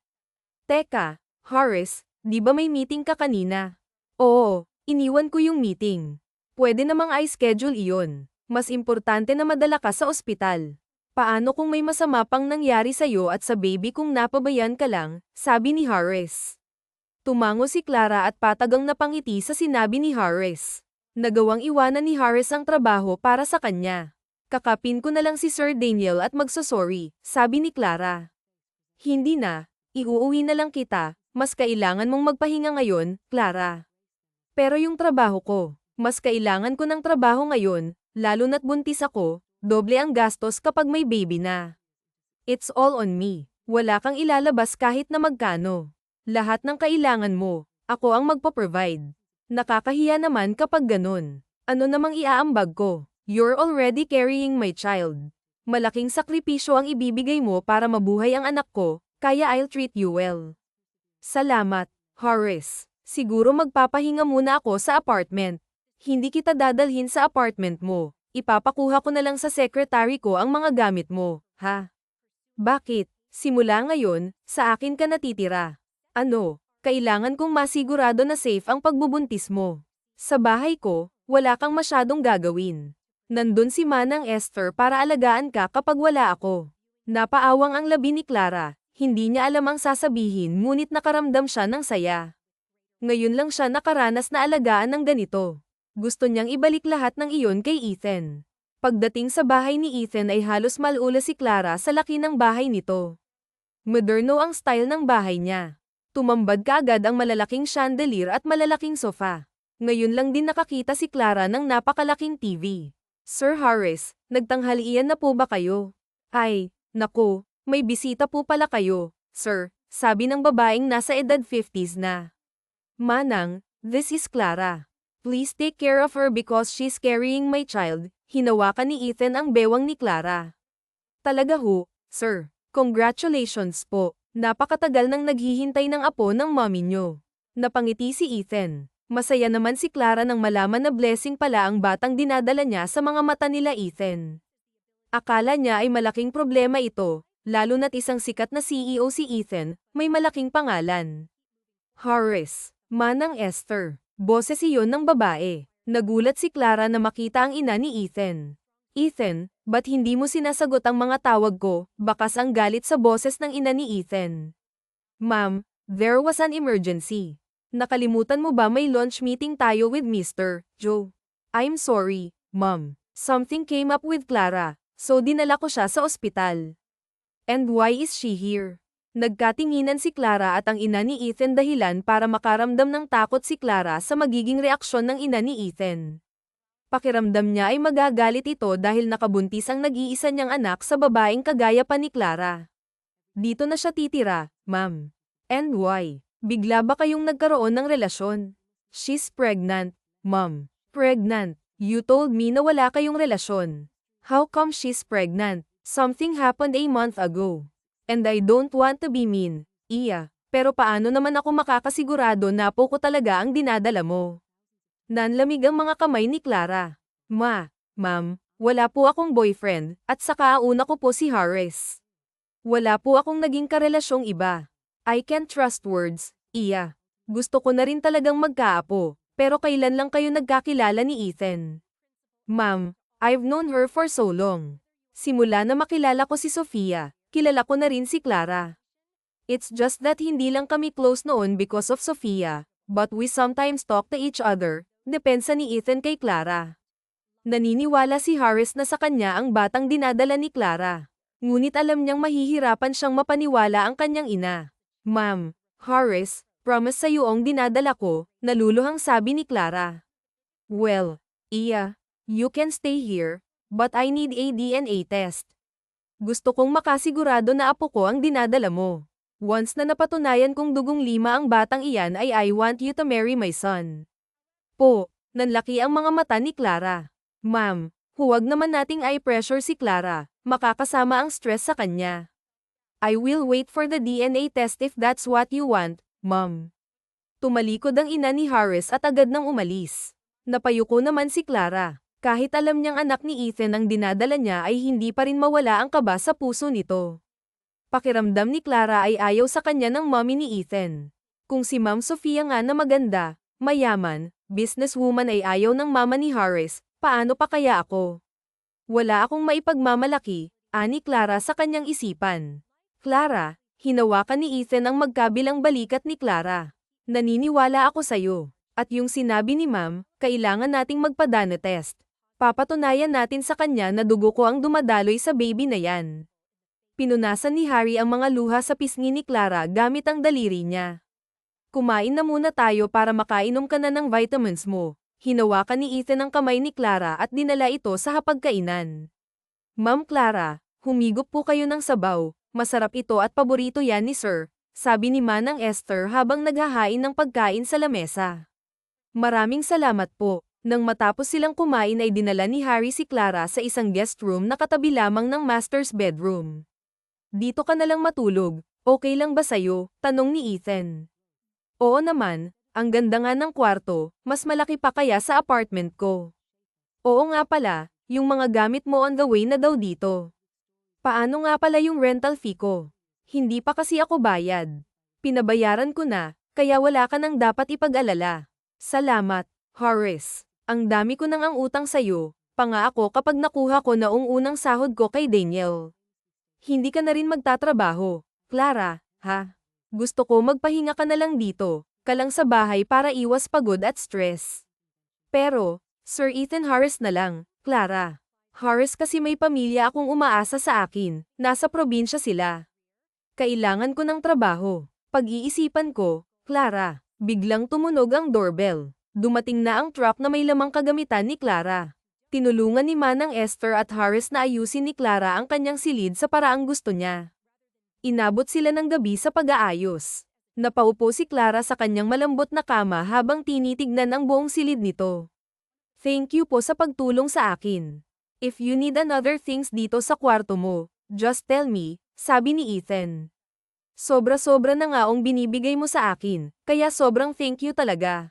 Teka, Harris, di ba may meeting ka kanina? Oo, iniwan ko yung meeting. Pwede namang i-schedule iyon. Mas importante na madala ka sa ospital. Paano kung may masama pang nangyari sa'yo at sa baby kung napabayan ka lang, sabi ni Harris. Tumango si Clara at patagang napangiti sa sinabi ni Harris. Nagawang iwanan ni Harris ang trabaho para sa kanya. Kakapin ko na lang si Sir Daniel at magsosorry, sabi ni Clara. Hindi na, iuuwi na lang kita, mas kailangan mong magpahinga ngayon, Clara. Pero yung trabaho ko, mas kailangan ko ng trabaho ngayon, lalo na't buntis ako, doble ang gastos kapag may baby na. It's all on me, wala kang ilalabas kahit na magkano. Lahat ng kailangan mo, ako ang magpo-provide. Nakakahiya naman kapag ganun. Ano namang iaambag ko? You're already carrying my child. Malaking sakripisyo ang ibibigay mo para mabuhay ang anak ko, kaya I'll treat you well. Salamat, Horace. Siguro magpapahinga muna ako sa apartment. Hindi kita dadalhin sa apartment mo. Ipapakuha ko na lang sa secretary ko ang mga gamit mo, ha? Bakit? Simula ngayon, sa akin ka natitira. Ano? Kailangan kong masigurado na safe ang pagbubuntis mo. Sa bahay ko, wala kang masyadong gagawin. Nandun si Manang Esther para alagaan ka kapag wala ako. Napaawang ang labi ni Clara, hindi niya alam ang sasabihin ngunit nakaramdam siya ng saya. Ngayon lang siya nakaranas na alagaan ng ganito. Gusto niyang ibalik lahat ng iyon kay Ethan. Pagdating sa bahay ni Ethan ay halos malula si Clara sa laki ng bahay nito. Moderno ang style ng bahay niya. Tumambad kaagad ang malalaking chandelier at malalaking sofa. Ngayon lang din nakakita si Clara ng napakalaking TV. Sir Harris, nagtanghalian na po ba kayo? Ay, naku, may bisita po pala kayo, sir, sabi ng babaeng nasa edad 50s na. Manang, this is Clara. Please take care of her because she's carrying my child. Hinawakan ni Ethan ang bewang ni Clara. Talaga ho, sir. Congratulations po. Napakatagal nang naghihintay ng apo ng mommy nyo. Napangiti si Ethan. Masaya naman si Clara nang malaman na blessing pala ang batang dinadala niya sa mga mata nila Ethan. Akala niya ay malaking problema ito, lalo na't isang sikat na CEO si Ethan, may malaking pangalan. Horace, Manang Esther, boses iyon ng babae. Nagulat si Clara na makita ang ina ni Ethan. Ethan, ba't hindi mo sinasagot ang mga tawag ko? Bakas ang galit sa boses ng ina ni Ethan. Ma'am, there was an emergency. Nakalimutan mo ba may lunch meeting tayo with Mr. Joe? I'm sorry, Mom. Something came up with Clara, so dinala ko siya sa ospital. And why is she here? Nagkatinginan si Clara at ang ina ni Ethan dahilan para makaramdam ng takot si Clara sa magiging reaksyon ng ina ni Ethan. Pakiramdam niya ay magagalit ito dahil nakabuntis ang nag-iisa niyang anak sa babaeng kagaya pa ni Clara. Dito na siya titira, Ma'am. And why? Bigla ba kayong nagkaroon ng relasyon? She's pregnant, Mom. Pregnant? You told me na wala kayong relasyon. How come she's pregnant? Something happened a month ago. And I don't want to be mean, Iya. Pero paano naman ako makakasigurado na po ko talaga ang dinadala mo? Nanlamig ang mga kamay ni Clara. Ma'am, wala po akong boyfriend, at saka una ko po si Harris. Wala po akong naging karelasyong iba. I can't trust words, Iya. Gusto ko na rin talagang magkaapo, pero kailan lang kayo nagkakilala ni Ethan? Ma'am, I've known her for so long. Simula na makilala ko si Sofia, kilala ko na rin si Clara. It's just that hindi lang kami close noon because of Sofia, but we sometimes talk to each other, depensa ni Ethan kay Clara. Naniniwala si Harris na sa kanya ang batang dinadala ni Clara. Ngunit alam niyang mahihirapan siyang mapaniwala ang kanyang ina. Ma'am, Harris, promise sa iyo ang dinadala ko, naluluhang sabi ni Clara. Well, Iya, you can stay here, but I need a DNA test. Gusto kong makasigurado na apo ko ang dinadala mo. Once na napatunayan kong dugong lima ang batang iyan ay I want you to marry my son. Po, nanlaki ang mga mata ni Clara. Ma'am, huwag naman nating i-pressure si Clara, makakasama ang stress sa kanya. I will wait for the DNA test if that's what you want, Ma'am. Tumalikod ang ina ni Harris at agad nang umalis. Napayuko naman si Clara. Kahit alam niyang anak ni Ethan ang dinadala niya ay hindi pa rin mawala ang kaba sa puso nito. Pakiramdam ni Clara ay ayaw sa kanya ng mommy ni Ethan. Kung si Ma'am Sofia nga na maganda, mayaman, businesswoman ay ayaw ng mama ni Harris, paano pa kaya ako? Wala akong maipagmamalaki, ani Clara sa kanyang isipan. Clara, hinawakan ni Ethan ang magkabilang balikat ni Clara. Naniniwala ako sa'yo. At yung sinabi ni Ma'am, kailangan nating magpa-DNA test. Papatunayan natin sa kanya na dugo ko ang dumadaloy sa baby na yan. Pinunasan ni Harry ang mga luha sa pisngi ni Clara gamit ang daliri niya. Kumain na muna tayo para makainom ka na ng vitamins mo. Hinawakan ni Ethan ang kamay ni Clara at dinala ito sa hapagkainan. Ma'am Clara, humigop po kayo ng sabaw. Masarap ito at paborito yan ni Sir, sabi ni Manang Esther habang naghahain ng pagkain sa lamesa. Maraming salamat po. Nang matapos silang kumain ay dinala ni Harry si Clara sa isang guest room na katabi lamang ng master's bedroom. Dito ka na lang matulog, okay lang ba sa'yo? Tanong ni Ethan. Oo naman, ang ganda nga ng kwarto, mas malaki pa kaya sa apartment ko. Oo nga pala, yung mga gamit mo on the way na daw dito. Paano nga pala yung rental fee ko? Hindi pa kasi ako bayad. Pinabayaran ko na, kaya wala ka nang dapat ipag-alala. Salamat, Horace. Ang dami ko nang ang utang sa'yo, pa nga ako kapag nakuha ko naong unang sahod ko kay Daniel. Hindi ka na rin magtatrabaho, Clara, ha? Gusto ko magpahinga ka na lang dito, ka lang sa bahay para iwas pagod at stress. Pero, Sir Ethan Harris na lang, Clara. Harris kasi may pamilya akong umaasa sa akin, nasa probinsya sila. Kailangan ko ng trabaho. Pag-iisipan ko, Clara, biglang tumunog ang doorbell. Dumating na ang truck na may lamang kagamitan ni Clara. Tinulungan ni Manang Esther at Harris na ayusin ni Clara ang kanyang silid sa paraang gusto niya. Inabot sila ng gabi sa pag-aayos. Napaupo si Clara sa kanyang malambot na kama habang tinitignan ang buong silid nito. Thank you po sa pagtulong sa akin. If you need another things dito sa kwarto mo, just tell me, sabi ni Ethan. Sobra-sobra na nga ang binibigay mo sa akin, kaya sobrang thank you talaga.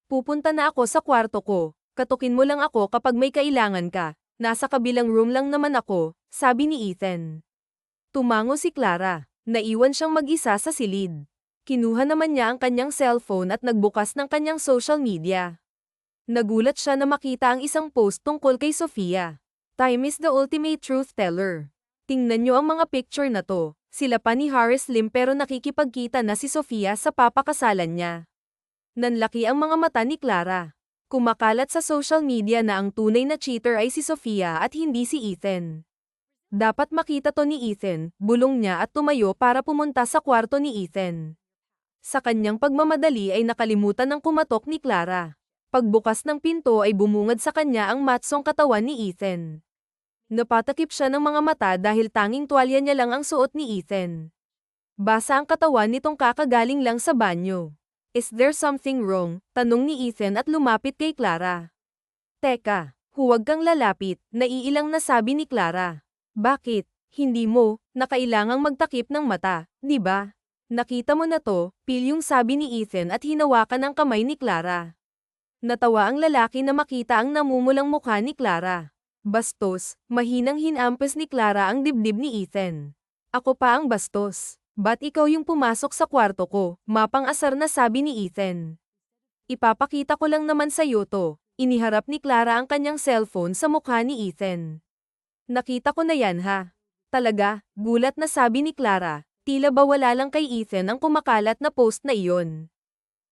Pupunta na ako sa kwarto ko, katukin mo lang ako kapag may kailangan ka, nasa kabilang room lang naman ako, sabi ni Ethan. Tumango si Clara, naiwan siyang mag-isa sa silid. Kinuha naman niya ang kanyang cellphone at nagbukas ng kanyang social media. Nagulat siya na makita ang isang post tungkol kay Sofia. Time is the ultimate truth teller. Tingnan niyo ang mga picture na to, sila pa ni Harris Lim pero nakikipagkita na si Sofia sa papakasalan niya. Nanlaki ang mga mata ni Clara. Kumakalat sa social media na ang tunay na cheater ay si Sofia at hindi si Ethan. Dapat makita to ni Ethan, bulong niya at tumayo para pumunta sa kwarto ni Ethan. Sa kanyang pagmamadali ay nakalimutan ng kumatok ni Clara. Pagbukas ng pinto ay bumungad sa kanya ang matsong katawan ni Ethan. Napatakip siya ng mga mata dahil tanging tuwalya niya lang ang suot ni Ethan. Basa ang katawan nitong kakagaling lang sa banyo. Is there something wrong? Tanong ni Ethan at lumapit kay Clara. Teka, huwag kang lalapit, naiilang na sabi ni Clara. Bakit? Hindi mo, na kailangang magtakip ng mata, di ba? Nakita mo na to, pilyong sabi ni Ethan at hinawakan ang kamay ni Clara. Natawa ang lalaki na makita ang namumulang mukha ni Clara. Bastos, mahinang hinampes ni Clara ang dibdib ni Ethan. Ako pa ang bastos. Ba't ikaw yung pumasok sa kwarto ko? Mapang-asar na sabi ni Ethan. Ipapakita ko lang naman sa'yo to. Iniharap ni Clara ang kanyang cellphone sa mukha ni Ethan. Nakita ko na yan ha. Talaga, gulat na sabi ni Clara. Tila ba wala lang kay Ethan ang kumakalat na post na iyon.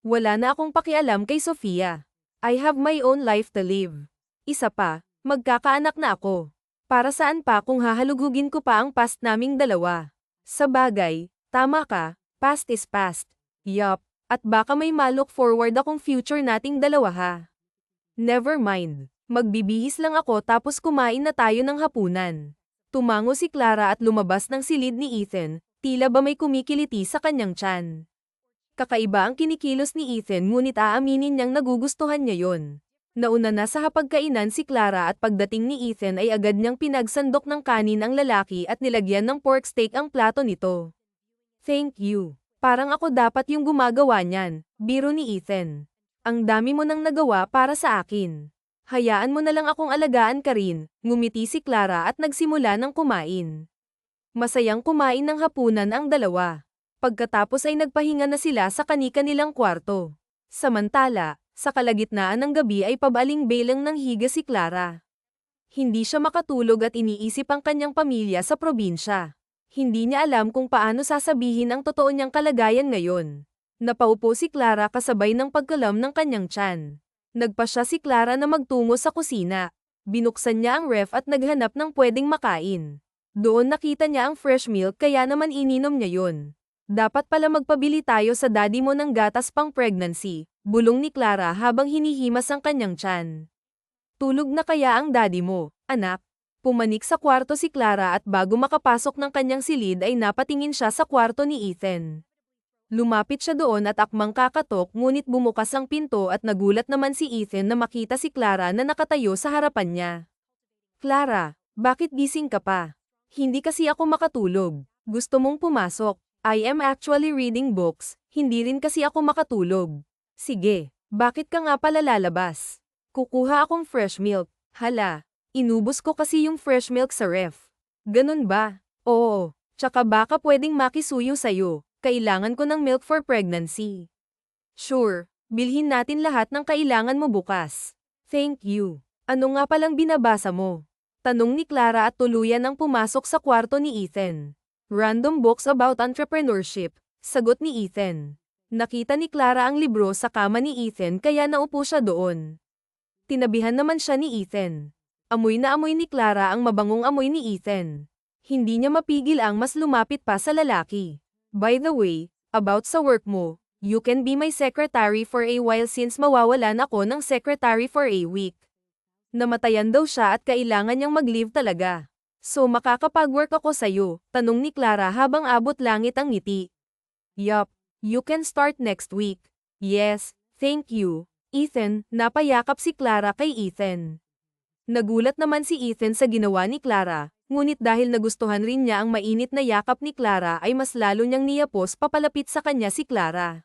Wala na akong pakialam kay Sofia. I have my own life to live. Isa pa, magkakaanak na ako. Para saan pa kung hahalugugin ko pa ang past naming dalawa? Sa bagay, tama ka, past is past. Yup, at baka may ma-look forward akong future nating dalawa ha. Never mind, magbibihis lang ako tapos kumain na tayo ng hapunan. Tumango si Clara at lumabas ng silid ni Ethan, tila ba may kumikiliti sa kanyang tiyan. Kakaiba ang kinikilos ni Ethan ngunit aaminin niyang nagugustuhan niya yon. Nauna na sa hapagkainan si Clara at pagdating ni Ethan ay agad niyang pinagsandok ng kanin ang lalaki at nilagyan ng pork steak ang plato nito. Thank you. Parang ako dapat yung gumagawa niyan, biro ni Ethan. Ang dami mo nang nagawa para sa akin. Hayaan mo na lang akong alagaan ka rin, ngumiti si Clara at nagsimula ng kumain. Masayang kumain ng hapunan ang dalawa. Pagkatapos ay nagpahinga na sila sa kani-kanilang kwarto. Samantala, sa kalagitnaan ng gabi ay pabaling-belang ng higa si Clara. Hindi siya makatulog at iniisip ang kanyang pamilya sa probinsya. Hindi niya alam kung paano sasabihin ang totoo niyang kalagayan ngayon. Napaupo si Clara kasabay ng pagkalam ng kanyang tiyan. Nagpasya si Clara na magtungo sa kusina. Binuksan niya ang ref at naghanap ng pwedeng makain. Doon nakita niya ang fresh milk kaya naman ininom niya yun. Dapat pala magpabili tayo sa daddy mo ng gatas pang pregnancy, bulong ni Clara habang hinihimas ang kanyang tiyan. Tulog na kaya ang daddy mo, anak? Pumanik sa kwarto si Clara at bago makapasok ng kanyang silid ay napatingin siya sa kwarto ni Ethan. Lumapit siya doon at akmang kakatok ngunit bumukas ang pinto at nagulat naman si Ethan na makita si Clara na nakatayo sa harapan niya. Clara, bakit gising ka pa? Hindi kasi ako makatulog. Gusto mong pumasok? I am actually reading books, hindi rin kasi ako makatulog. Sige, bakit ka nga pala lalabas? Kukuha akong fresh milk. Hala. Inubos ko kasi yung fresh milk sa ref. Ganun ba? Oo, tsaka baka pwedeng makisuyo sa'yo. Kailangan ko ng milk for pregnancy. Sure, bilhin natin lahat ng kailangan mo bukas. Thank you. Ano nga palang binabasa mo? Tanong ni Clara at tuluyan ang pumasok sa kwarto ni Ethan. Random books about entrepreneurship, sagot ni Ethan. Nakita ni Clara ang libro sa kama ni Ethan kaya naupo siya doon. Tinabihan naman siya ni Ethan. Amoy na amoy ni Clara ang mabangong amoy ni Ethan. Hindi niya mapigil ang mas lumapit pa sa lalaki. By the way, about sa work mo, you can be my secretary for a while since mawawalan ako ng secretary for a week. Namatayan daw siya at kailangan niyang mag-leave talaga. So makakapag-work ako sa'yo, tanong ni Clara habang abot langit ang ngiti. Yup, you can start next week. Yes, thank you. Ethan, napayakap si Clara kay Ethan. Nagulat naman si Ethan sa ginawa ni Clara, ngunit dahil nagustuhan rin niya ang mainit na yakap ni Clara ay mas lalo niyang niyapos papalapit sa kanya si Clara.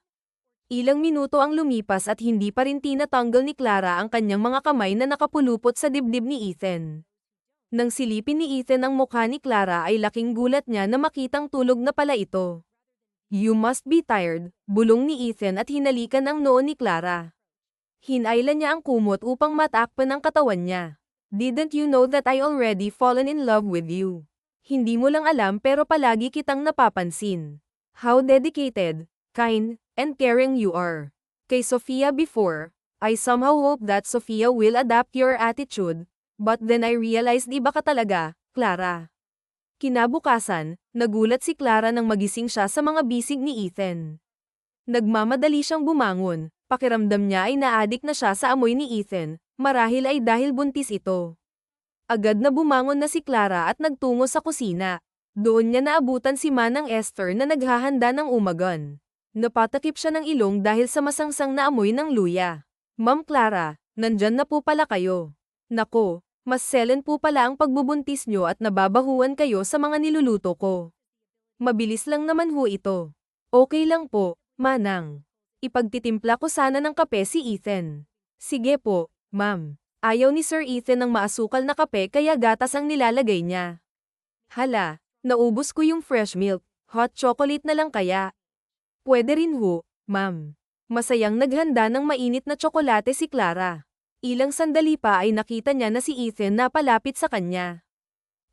Ilang minuto ang lumipas at hindi pa rin tinatanggal ni Clara ang kanyang mga kamay na nakapulupot sa dibdib ni Ethan. Nang silipin ni Ethan ang mukha ni Clara ay laking gulat niya na makitang tulog na pala ito. You must be tired, bulong ni Ethan at hinalikan ang noo ni Clara. Hinailan niya ang kumot upang matakpan ang katawan niya. Didn't you know that I already fallen in love with you? Hindi mo lang alam pero palagi kitang napapansin. How dedicated, kind, and caring you are. Kay Sofia before, I somehow hope that Sofia will adapt your attitude, but then I realized iba ka talaga, Clara. Kinabukasan, nagulat si Clara nang magising siya sa mga bisig ni Ethan. Nagmamadali siyang bumangon, pakiramdam niya ay naadik na siya sa amoy ni Ethan. Marahil ay dahil buntis ito. Agad na bumangon na si Clara at nagtungo sa kusina. Doon niya naabutan si Manang Esther na naghahanda ng umagan. Napatakip siya ng ilong dahil sa masangsang na amoy ng luya. Ma'am Clara, nandyan na po pala kayo. Nako, mas selen po pala ang pagbubuntis nyo at nababahuan kayo sa mga niluluto ko. Mabilis lang naman ho ito. Okay lang po, Manang. Ipagtitimpla ko sana ng kape si Ethan. Sige po. Ma'am, ayaw ni Sir Ethan ng maasukal na kape kaya gatas ang nilalagay niya. Hala, naubos ko yung fresh milk, hot chocolate na lang kaya. Pwede rin ho, ma'am. Masayang naghanda ng mainit na tsokolate si Clara. Ilang sandali pa ay nakita niya na si Ethan na palapit sa kanya.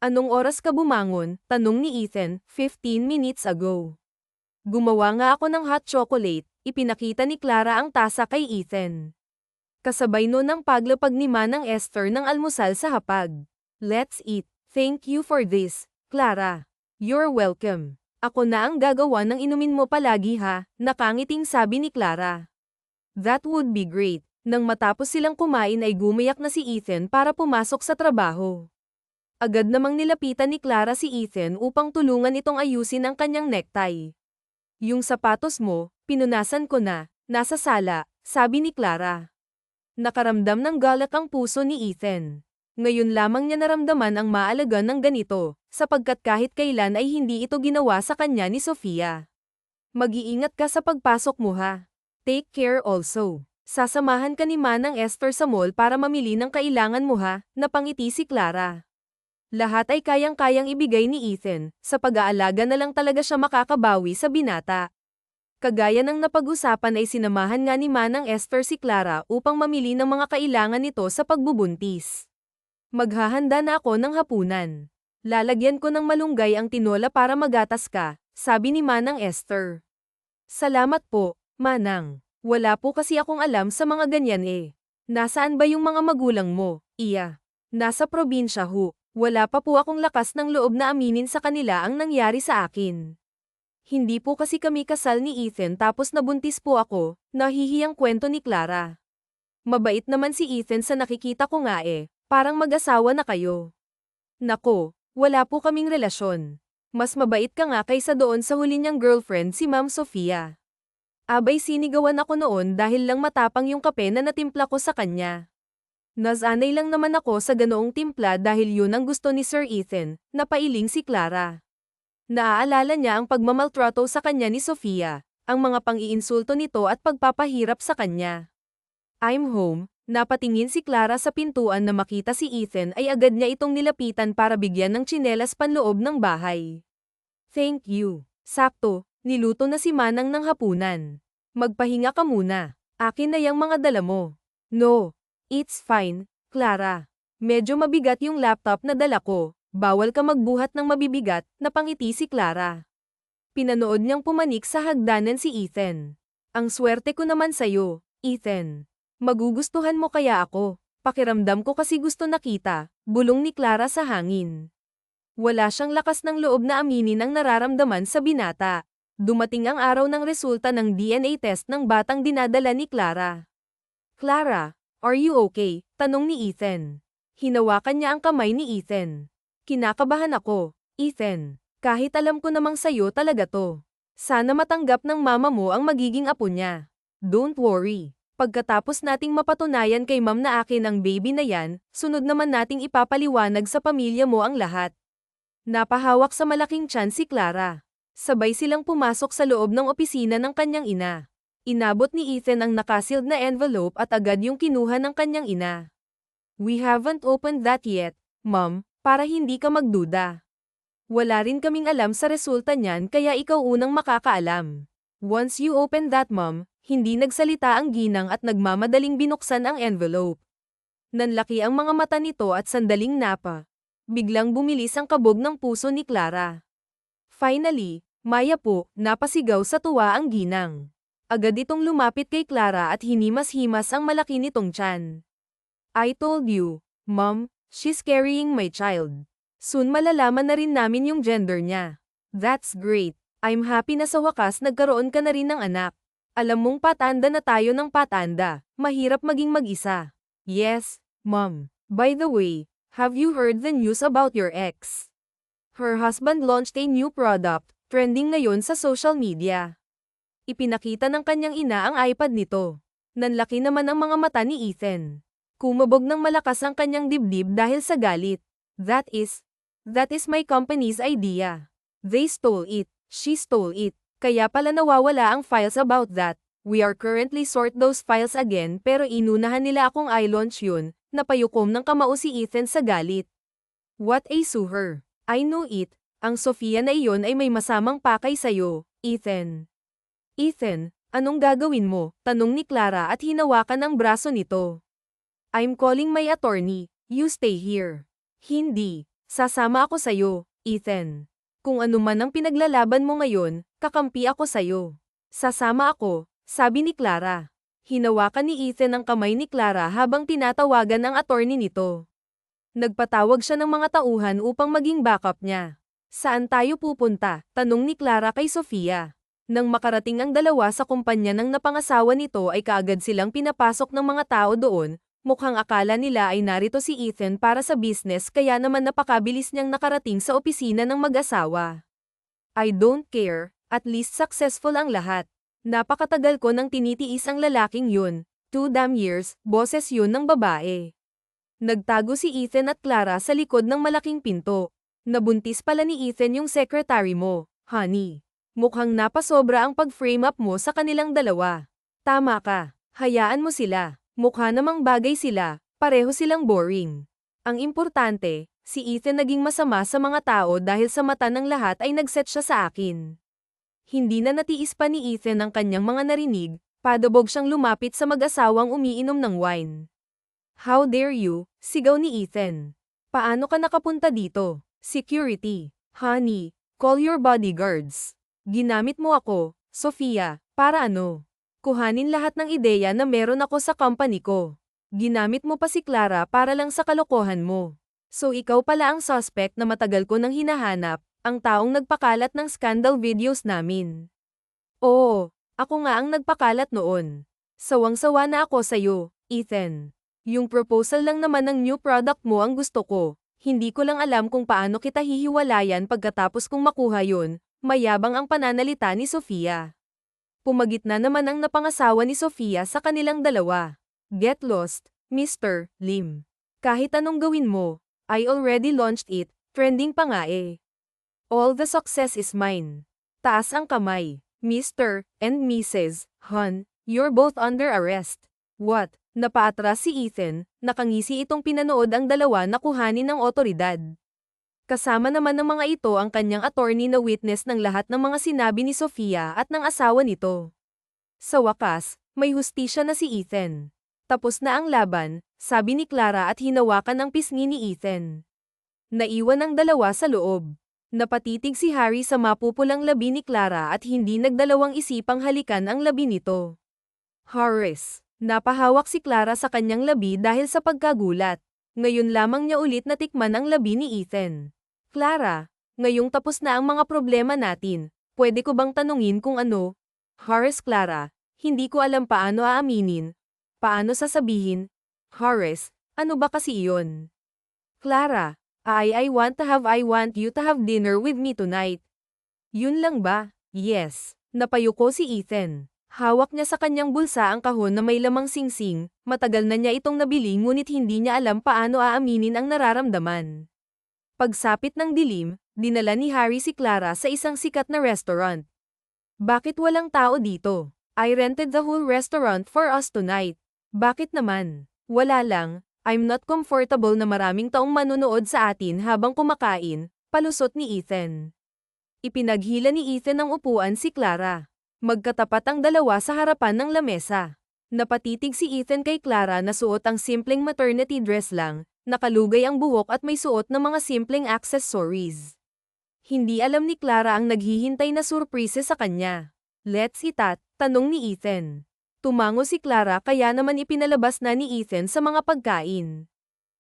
Anong oras ka bumangon? Tanong ni Ethan, 15 minutes ago. Gumawa nga ako ng hot chocolate, ipinakita ni Clara ang tasa kay Ethan. Kasabay noon ang paglapag ni Manang Esther ng almusal sa hapag. Let's eat. Thank you for this, Clara. You're welcome. Ako na ang gagawa ng inumin mo palagi ha, nakangiting sabi ni Clara. That would be great. Nang matapos silang kumain ay gumayak na si Ethan para pumasok sa trabaho. Agad namang nilapitan ni Clara si Ethan upang tulungan itong ayusin ang kanyang necktie. Yung sapatos mo, pinunasan ko na, nasa sala, sabi ni Clara. Nakaramdam ng galak ang puso ni Ethan. Ngayon lamang niya naramdaman ang maalaga ng ganito, sapagkat kahit kailan ay hindi ito ginawa sa kanya ni Sofia. Mag-iingat ka sa pagpasok mo ha. Take care also. Sasamahan ka ni Manang Esther sa mall para mamili ng kailangan mo ha, napangiti si Clara. Lahat ay kayang-kayang ibigay ni Ethan, sa pag-aalaga na lang talaga siya makakabawi sa binata. Kagaya ng napag-usapan ay sinamahan nga ni Manang Esther si Clara upang mamili ng mga kailangan nito sa pagbubuntis. Maghahanda na ako ng hapunan. Lalagyan ko ng malunggay ang tinola para magatas ka, sabi ni Manang Esther. Salamat po, Manang. Wala po kasi akong alam sa mga ganyan eh. Nasaan ba yung mga magulang mo, Iya? Nasa probinsya ho. Wala pa po akong lakas ng loob na aminin sa kanila ang nangyari sa akin. Hindi po kasi kami kasal ni Ethan tapos nabuntis po ako, nahihiyang kwento ni Clara. Mabait naman si Ethan sa nakikita ko nga eh, parang mag-asawa na kayo. Nako, wala po kaming relasyon. Mas mabait ka nga kaysa doon sa huli niyang girlfriend si Ma'am Sofia. Abay sinigawan ako noon dahil lang matapang yung kape na natimpla ko sa kanya. Nasanay lang naman ako sa ganoong timpla dahil yun ang gusto ni Sir Ethan, napailing si Clara. Naaalala niya ang pagmamaltrato sa kanya ni Sofia, ang mga pang-iinsulto nito at pagpapahirap sa kanya. I'm home, napatingin si Clara sa pintuan na makita si Ethan ay agad niya itong nilapitan para bigyan ng tsinelas panloob ng bahay. Thank you. Sakto, niluto na si Manang ng hapunan. Magpahinga ka muna. Akin na yang mga dala mo. No. It's fine, Clara. Medyo mabigat yung laptop na dala ko. Bawal ka magbuhat ng mabibigat, napangiti si Clara. Pinanood niyang pumanik sa hagdanan si Ethan. Ang swerte ko naman sa'yo, Ethan. Magugustuhan mo kaya ako. Pakiramdam ko kasi gusto nakita, bulong ni Clara sa hangin. Wala siyang lakas ng loob na aminin ang nararamdaman sa binata. Dumating ang araw ng resulta ng DNA test ng batang dinadala ni Clara. Clara, are you okay? Tanong ni Ethan. Hinawakan niya ang kamay ni Ethan. Kinakabahan ako, Ethan. Kahit alam ko namang sayo talaga to. Sana matanggap ng mama mo ang magiging apo niya. Don't worry. Pagkatapos nating mapatunayan kay ma'am na akin ang baby na yan, sunod naman nating ipapaliwanag sa pamilya mo ang lahat. Napahawak sa malaking tiyan si Clara. Sabay silang pumasok sa loob ng opisina ng kanyang ina. Inabot ni Ethan ang nakasealed na envelope at agad yung kinuha ng kanyang ina. We haven't opened that yet, Mom, para hindi ka magduda. Wala rin kaming alam sa resulta niyan kaya ikaw unang makakaalam. Once you open that, Mom, hindi nagsalita ang ginang at nagmamadaling binuksan ang envelope. Nanlaki ang mga mata nito at sandaling napa. Biglang bumilis ang kabog ng puso ni Clara. Finally, Maya po, napasigaw sa tuwa ang ginang. Agad itong lumapit kay Clara at hinimas-himas ang malaki nitong tiyan. I told you, Mom, she's carrying my child. Soon malalaman na rin namin yung gender niya. That's great. I'm happy na sa wakas nagkaroon ka na rin ng anak. Alam mong patanda na tayo ng patanda. Mahirap maging mag-isa. Yes, Mom. By the way, have you heard the news about your ex? Her husband launched a new product, trending ngayon sa social media. Ipinakita ng kanyang ina ang iPad nito. Nanlaki naman ang mga mata ni Ethan. Kumabog ng malakas ang kanyang dibdib dahil sa galit. That is my company's idea. They stole it. She stole it. Kaya pala nawawala ang files about that. We are currently sort those files again pero inunahan nila akong i-launch yun. Napayukom ng kamao si Ethan sa galit. What a suher. I know it. Ang Sofia na iyon ay may masamang pakay sa'yo, Ethan. Ethan, anong gagawin mo? Tanong ni Clara at hinawakan ang braso nito. I'm calling my attorney. You stay here. Hindi. Sasama ako sa'yo, Ethan. Kung ano man ang pinaglalaban mo ngayon, kakampi ako sa'yo. Sasama ako, sabi ni Clara. Hinawakan ni Ethan ang kamay ni Clara habang tinatawagan ang attorney nito. Nagpatawag siya ng mga tauhan upang maging backup niya. Saan tayo pupunta? Tanong ni Clara kay Sofia. Nang makarating ang dalawa sa kumpanya ng napangasawa nito ay kaagad silang pinapasok ng mga tao doon, Mukhang akala nila ay narito si Ethan para sa business kaya naman napakabilis niyang nakarating sa opisina ng mag-asawa. I don't care, at least successful ang lahat. Napakatagal ko nang tinitiis ang lalaking yun, 2 damn years, boses yun ng babae. Nagtago si Ethan at Clara sa likod ng malaking pinto. Nabuntis pala ni Ethan yung secretary mo, honey. Mukhang napasobra ang pag-frame up mo sa kanilang dalawa. Tama ka, hayaan mo sila. Mukha namang bagay sila, pareho silang boring. Ang importante, si Ethan naging masama sa mga tao dahil sa mata ng lahat ay nagset siya sa akin. Hindi na natiis pa ni Ethan ang kanyang mga narinig, padabog siyang lumapit sa mag-asawang umiinom ng wine. How dare you, sigaw ni Ethan. Paano ka nakapunta dito? Security. Honey, call your bodyguards. Ginamit mo ako, Sofia, para ano? Kuhanin lahat ng ideya na meron ako sa company ko. Ginamit mo pa si Clara para lang sa kalokohan mo. So ikaw pala ang suspect na matagal ko nang hinahanap, ang taong nagpakalat ng scandal videos namin. Oo, ako nga ang nagpakalat noon. Sawang-sawa na ako sa'yo, Ethan. Yung proposal lang naman ng new product mo ang gusto ko. Hindi ko lang alam kung paano kita hihiwalayan pagkatapos kong makuha yun. Mayabang ang pananalita ni Sofia. Pumagitna naman ang napangasawa ni Sofia sa kanilang dalawa. Get lost, Mr. Lim. Kahit anong gawin mo, I already launched it, trending pa nga eh. All the success is mine. Taas ang kamay, Mr. and Mrs. Hun, you're both under arrest. What? Napaatras si Ethan, nakangisi itong pinanood ang dalawa na kuhanin ng otoridad. Kasama naman ng mga ito ang kanyang attorney na witness ng lahat ng mga sinabi ni Sofia at ng asawa nito. Sa wakas, may hustisya na si Ethan. Tapos na ang laban, sabi ni Clara at hinawakan ang pisngi ni Ethan. Naiwan ang dalawa sa loob. Napatitig si Harry sa mapupulang labi ni Clara at hindi nagdalawang isipang halikan ang labi nito. Horace, napahawak si Clara sa kanyang labi dahil sa pagkagulat. Ngayon lamang niya ulit natikman ang labi ni Ethan. Clara, ngayong tapos na ang mga problema natin, pwede ko bang tanungin kung ano? Horace. Clara, hindi ko alam paano aaminin. Paano sasabihin? Horace, ano ba kasi iyon? Clara, I want you to have dinner with me tonight. Yun lang ba? Yes. Napayuko si Ethan. Hawak niya sa kanyang bulsa ang kahon na may lamang singsing, matagal na niya itong nabili ngunit hindi niya alam paano aaminin ang nararamdaman. Pagsapit ng dilim, dinala ni Harry si Clara sa isang sikat na restaurant. Bakit walang tao dito? I rented the whole restaurant for us tonight. Bakit naman? Wala lang, I'm not comfortable na maraming taong manonood sa atin habang kumakain, palusot ni Ethan. Ipinaghila ni Ethan ng upuan si Clara. Magkatapat ang dalawa sa harapan ng lamesa. Napatitig si Ethan kay Clara na suot ang simpleng maternity dress lang, nakalugay ang buhok at may suot na mga simpleng accessories. Hindi alam ni Clara ang naghihintay na surprise sa kanya. Let's eat at, tanong ni Ethan. Tumango si Clara kaya naman ipinalabas na ni Ethan sa mga pagkain.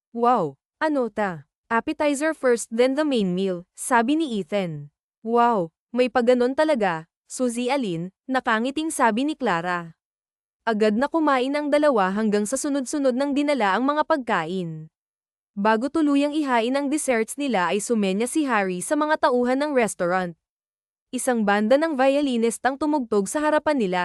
Wow, ano ta? Appetizer first then the main meal, sabi ni Ethan. Wow, may pagganon talaga, Suzy Alin, nakangiting sabi ni Clara. Agad na kumain ang dalawa hanggang sa sunod-sunod ng dinala ang mga pagkain. Bago tuluyang ihain ang desserts nila ay sumenya si Harry sa mga tauhan ng restaurant. Isang banda ng violinist ang tumugtog sa harapan nila.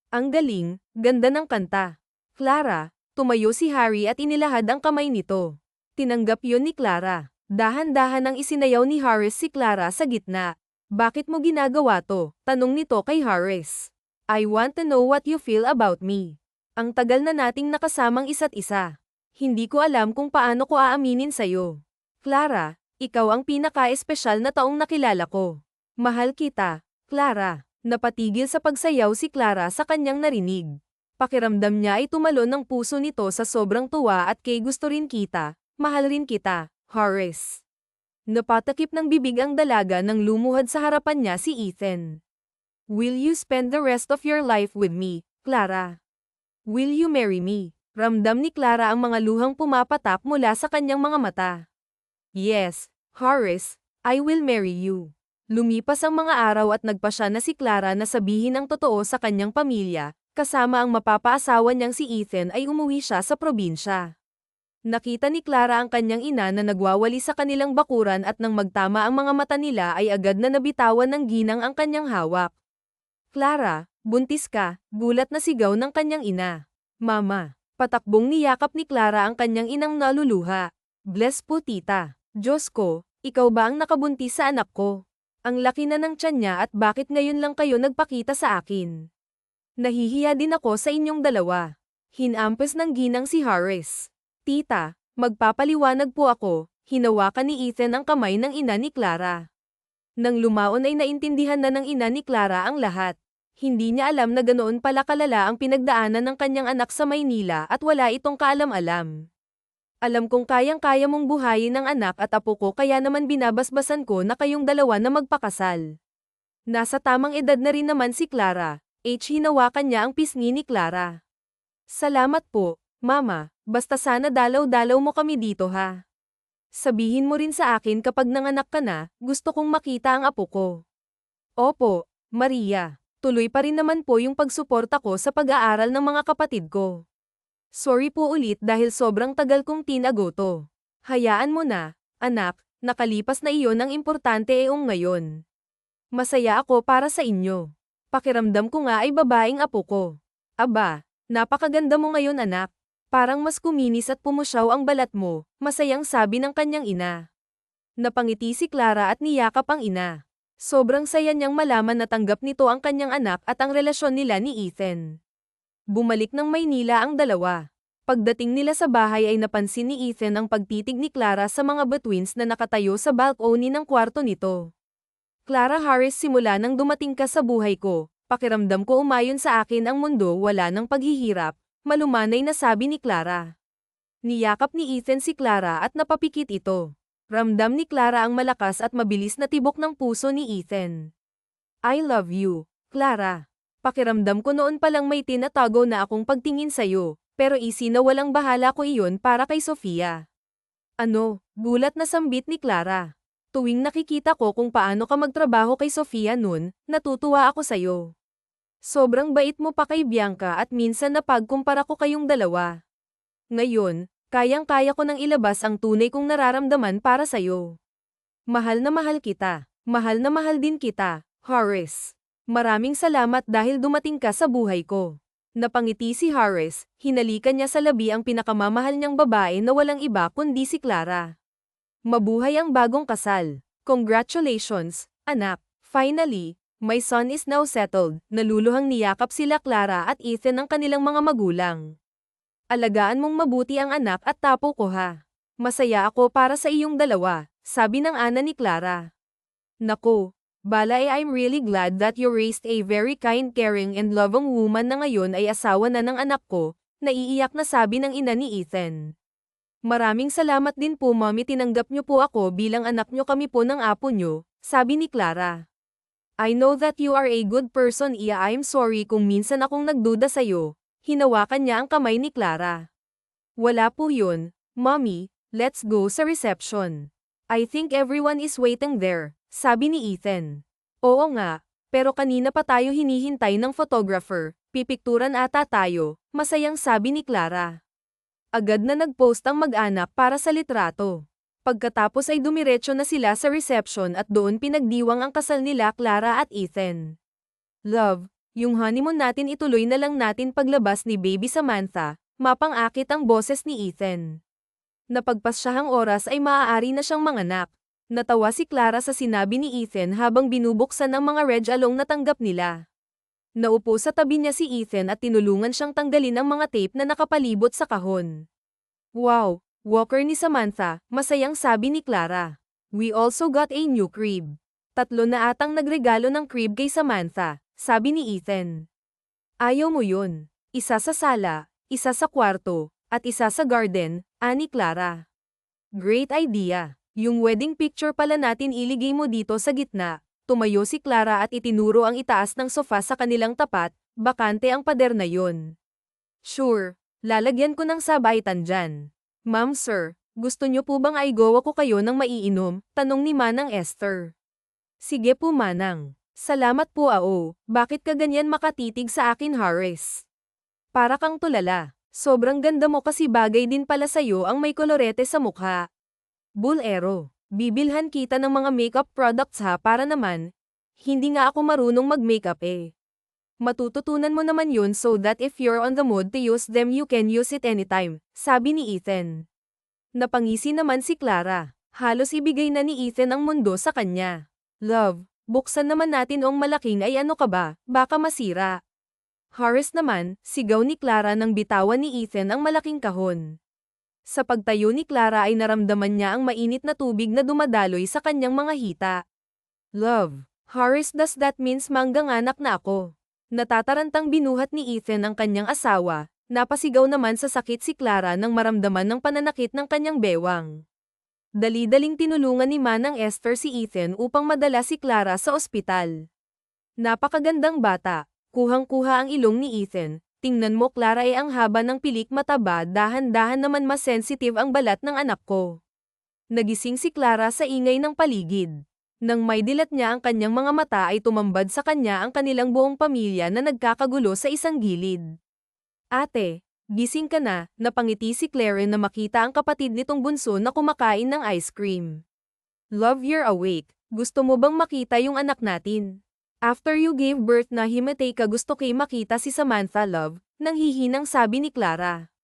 Ang galing, ganda ng kanta. Clara, tumayo si Harry at inilahad ang kamay nito. Tinanggap yun ni Clara. Dahan-dahan ang isinayaw ni Horace si Clara sa gitna. Bakit mo ginagawa to? Tanong nito kay Horace. I want to know what you feel about me. Ang tagal na nating nakasamang isa't isa. Hindi ko alam kung paano ko aaminin sa'yo. Clara, ikaw ang pinaka-espesyal na taong nakilala ko. Mahal kita, Clara. Napatigil sa pagsayaw si Clara sa kanyang narinig. Pakiramdam niya ay tumalon ng puso nito sa sobrang tuwa at kay gusto rin kita, mahal rin kita, Horace. Napatakip ng bibig ang dalaga nang lumuhad sa harapan niya si Ethan. Will you spend the rest of your life with me, Clara? Will you marry me? Ramdam ni Clara ang mga luhang pumapatak mula sa kanyang mga mata. Yes, Horace, I will marry you. Lumipas ang mga araw at nagpa siya na si Clara na sabihin ang totoo sa kanyang pamilya, kasama ang mapapaasawa niyang si Ethan ay umuwi siya sa probinsya. Nakita ni Clara ang kanyang ina na nagwawali sa kanilang bakuran at nang magtama ang mga mata nila ay agad na nabitawan ng ginang ang kanyang hawak. Clara, buntis ka, gulat na sigaw ng kanyang ina. Mama, patakbong niyakap ni Clara ang kanyang inang naluluha. Bless po tita. Diyos ko, ikaw ba ang nakabuntis sa anak ko? Ang laki na ng tiyan niya at bakit ngayon lang kayo nagpakita sa akin? Nahihiya din ako sa inyong dalawa. Hinampes ng ginang si Harris. Tita, magpapaliwanag po ako, hinawakan ni Ethan ang kamay ng ina ni Clara. Nang lumaon ay naintindihan na ng ina ni Clara ang lahat. Hindi niya alam na ganoon pala kalala ang pinagdaanan ng kanyang anak sa Maynila at wala itong kaalam-alam. Alam kong kayang-kaya mong buhayin ang anak at apo ko kaya naman binabasbasan ko na kayong dalawa na magpakasal. Nasa tamang edad na rin naman si Clara. Hinawakan niya ang pisngi ni Clara. Salamat po, Mama, basta sana dalaw-dalaw mo kami dito ha. Sabihin mo rin sa akin kapag nanganak ka na, gusto kong makita ang apo ko. Opo, Maria. Tuloy pa rin naman po yung pagsuporta ko sa pag-aaral ng mga kapatid ko. Sorry po ulit dahil sobrang tagal kong tinago to. Hayaan mo na, anak, nakalipas na iyon ang importante ngayon. Masaya ako para sa inyo. Pakiramdam ko nga ay babaeng apo ko. Aba, napakaganda mo ngayon anak. Parang mas kuminis at pumusyaw ang balat mo, masayang sabi ng kanyang ina. Napangiti si Clara at niyakap ang ina. Sobrang saya niyang malaman na tanggap nito ang kanyang anak at ang relasyon nila ni Ethan. Bumalik ng Maynila ang dalawa. Pagdating nila sa bahay ay napansin ni Ethan ang pagtitig ni Clara sa mga bituins na nakatayo sa balcony ng kwarto nito. Clara Harris, simula nang dumating ka sa buhay ko, pakiramdam ko umayon sa akin ang mundo, wala ng paghihirap, malumanay na sabi ni Clara. Niyakap ni Ethan si Clara at napapikit ito. Ramdam ni Clara ang malakas at mabilis na tibok ng puso ni Ethan. I love you, Clara. Pakiramdam ko noon palang may tinatago na akong pagtingin sa'yo, pero easy na walang bahala ko iyon para kay Sofia. Ano? Gulat na sambit ni Clara. Tuwing nakikita ko kung paano ka magtrabaho kay Sofia nun, natutuwa ako sa'yo. Sobrang bait mo pa kay Bianca at minsan napagkumpara ko kayong dalawa. Ngayon, kayang-kaya ko nang ilabas ang tunay kong nararamdaman para sa'yo. Mahal na mahal kita. Mahal na mahal din kita, Horace. Maraming salamat dahil dumating ka sa buhay ko. Napangiti si Horace, hinalikan niya sa labi ang pinakamamahal niyang babae na walang iba kundi si Clara. Mabuhay ang bagong kasal. Congratulations, anak. Finally, my son is now settled. Naluluhang niyakap sila Clara at Ethan ng kanilang mga magulang. Alagaan mong mabuti ang anak at tapo ko ha. Masaya ako para sa iyong dalawa, sabi ng ana ni Clara. Nako, Bala, I'm really glad that you raised a very kind, caring and loving woman na ngayon ay asawa na ng anak ko, naiiyak na sabi ng ina ni Ethan. Maraming salamat din po Mommy, tinanggap niyo po ako bilang anak niyo, kami po ng apo niyo, sabi ni Clara. I know that you are a good person Iya, I'm sorry kung minsan akong nagduda sa'yo. Hinawakan niya ang kamay ni Clara. Wala po yun, Mommy, let's go sa reception. I think everyone is waiting there, sabi ni Ethan. Oo nga, pero kanina pa tayo hinihintay ng photographer, pipikturan ata tayo, masayang sabi ni Clara. Agad na nag-post ang mag-anak para sa litrato. Pagkatapos ay dumiretso na sila sa reception at doon pinagdiwang ang kasal nila Clara at Ethan. Love, yung honeymoon natin ituloy na lang natin paglabas ni Baby Samantha, mapang-akit ang boses ni Ethan. Napagpasyahang oras ay maaari na siyang manganak. Natawa si Clara sa sinabi ni Ethan habang binubuksan ang mga red along na tanggap nila. Naupo sa tabi niya si Ethan at tinulungan siyang tanggalin ang mga tape na nakapalibot sa kahon. Wow, walker ni Samantha, masayang sabi ni Clara. We also got a new crib. 3 na atang nagregalo ng crib kay Samantha, sabi ni Ethan. Ayaw mo yun. Isa sa sala, isa sa kwarto, at isa sa garden, ani Clara. Great idea. Yung wedding picture pala natin iligay mo dito sa gitna. Tumayo si Clara at itinuro ang itaas ng sofa sa kanilang tapat, bakante ang pader na yun. Sure, lalagyan ko ng sabaitan dyan. Ma'am sir, gusto nyo po bang aigawa ko kayo ng maiinom? Tanong ni Manang Esther. Sige po Manang. Salamat po Bakit ka ganyan makatitig sa akin Horace? Para kang tulala. Sobrang ganda mo kasi bagay din pala sa'yo ang may kolorete sa mukha. Bulero. Bibilhan kita ng mga makeup products ha para naman. Hindi nga ako marunong mag-makeup eh. Matututunan mo naman yun so that if you're on the mood to use them you can use it anytime, sabi ni Ethan. Napangisi naman si Clara. Halos ibigay na ni Ethan ang mundo sa kanya. Love, buksan naman natin ang malaking ay ano ka ba, baka masira. Horace naman, sigaw ni Clara nang bitawan ni Ethan ang malaking kahon. Sa pagtayo ni Clara ay naramdaman niya ang mainit na tubig na dumadaloy sa kanyang mga hita. Love, Horace, does that means manggang anak na ako? Natatarantang binuhat ni Ethan ang kanyang asawa, napasigaw naman sa sakit si Clara nang maramdaman ng pananakit ng kanyang bewang. Dali-daling tinulungan ni Manang Esther si Ethan upang madala si Clara sa ospital. Napakagandang bata, kuhang-kuha ang ilong ni Ethan. Tingnan mo Clara ang haba ng pilik mataba, dahan-dahan naman mas sensitive ang balat ng anak ko. Nagising si Clara sa ingay ng paligid. Nang may dilat niya ang kanyang mga mata ay tumambad sa kanya ang kanilang buong pamilya na nagkakagulo sa isang gilid. Ate, gising ka na, napangiti si Claire na makita ang kapatid nitong bunso na kumakain ng ice cream. Love, you're awake. Gusto mo bang makita yung anak natin? After you gave birth na himatay ka gusto kay makita si Samantha, love, nang hihinang sabi ni Clara.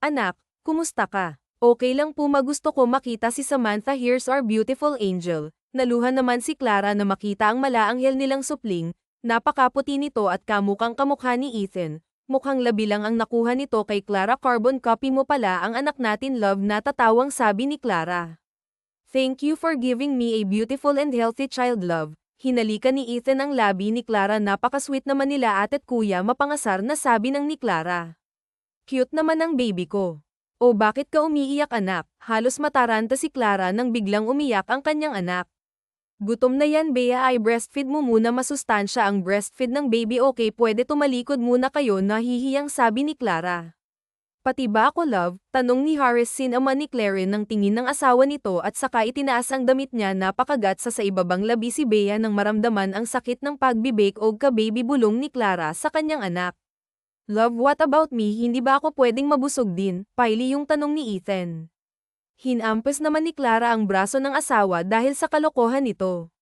Anak, kumusta ka? Okay lang po, magusto ko makita si Samantha, here's our beautiful angel. Naluhan naman si Clara na makita ang malaanghel nilang supling, napakaputi nito at kamukhang kamukha ni Ethan. Mukhang labi lang ang nakuha nito kay Clara, carbon copy mo pala ang anak natin, love, natatawang sabi ni Clara. Thank you for giving me a beautiful and healthy child, love. Hinalikan ni Ethan ang labi ni Clara, napakasweet naman nila ate't kuya, mapangasar na sabi ng ni Clara. Cute naman ang baby ko. O bakit ka umiiyak anak? Halos mataranta si Clara nang biglang umiyak ang kanyang anak. Gutom na yan Bea, ay breastfeed mo muna, masustansya ang breastfeed ng baby, okay pwede tumalikod muna kayo, nahihiyang sabi ni Clara. Pati ba ako love? Tanong ni Horace, sinama ni Claire ng tingin ng asawa nito at saka itinaas ang damit niya, napakagat sa ibabang labi si Bea nang maramdaman ang sakit ng pagbibake o ka-baby bulong ni Clara sa kanyang anak. Love, what about me, hindi ba ako pwedeng mabusog din? Paili yung tanong ni Ethan. Hinampes naman ni Clara ang braso ng asawa dahil sa kalokohan nito.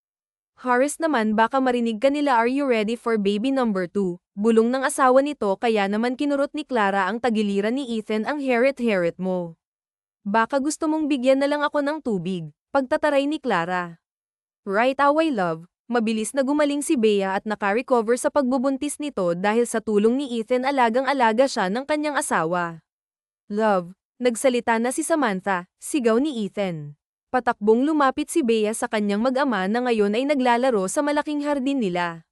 Horace naman, baka marinig ka nila, are you ready for baby number 2? Bulong ng asawa nito, kaya naman kinurot ni Clara ang tagiliran ni Ethan, ang heret-heret mo. Baka gusto mong bigyan na lang ako ng tubig, pagtataray ni Clara. Right away love, mabilis na gumaling si Bea at naka-recover sa pagbubuntis nito dahil sa tulong ni Ethan, alagang-alaga siya ng kanyang asawa. Love, nagsalita na si Samantha, sigaw ni Ethan. Patakbong lumapit si Bea sa kanyang mag-ama na ngayon ay naglalaro sa malaking hardin nila.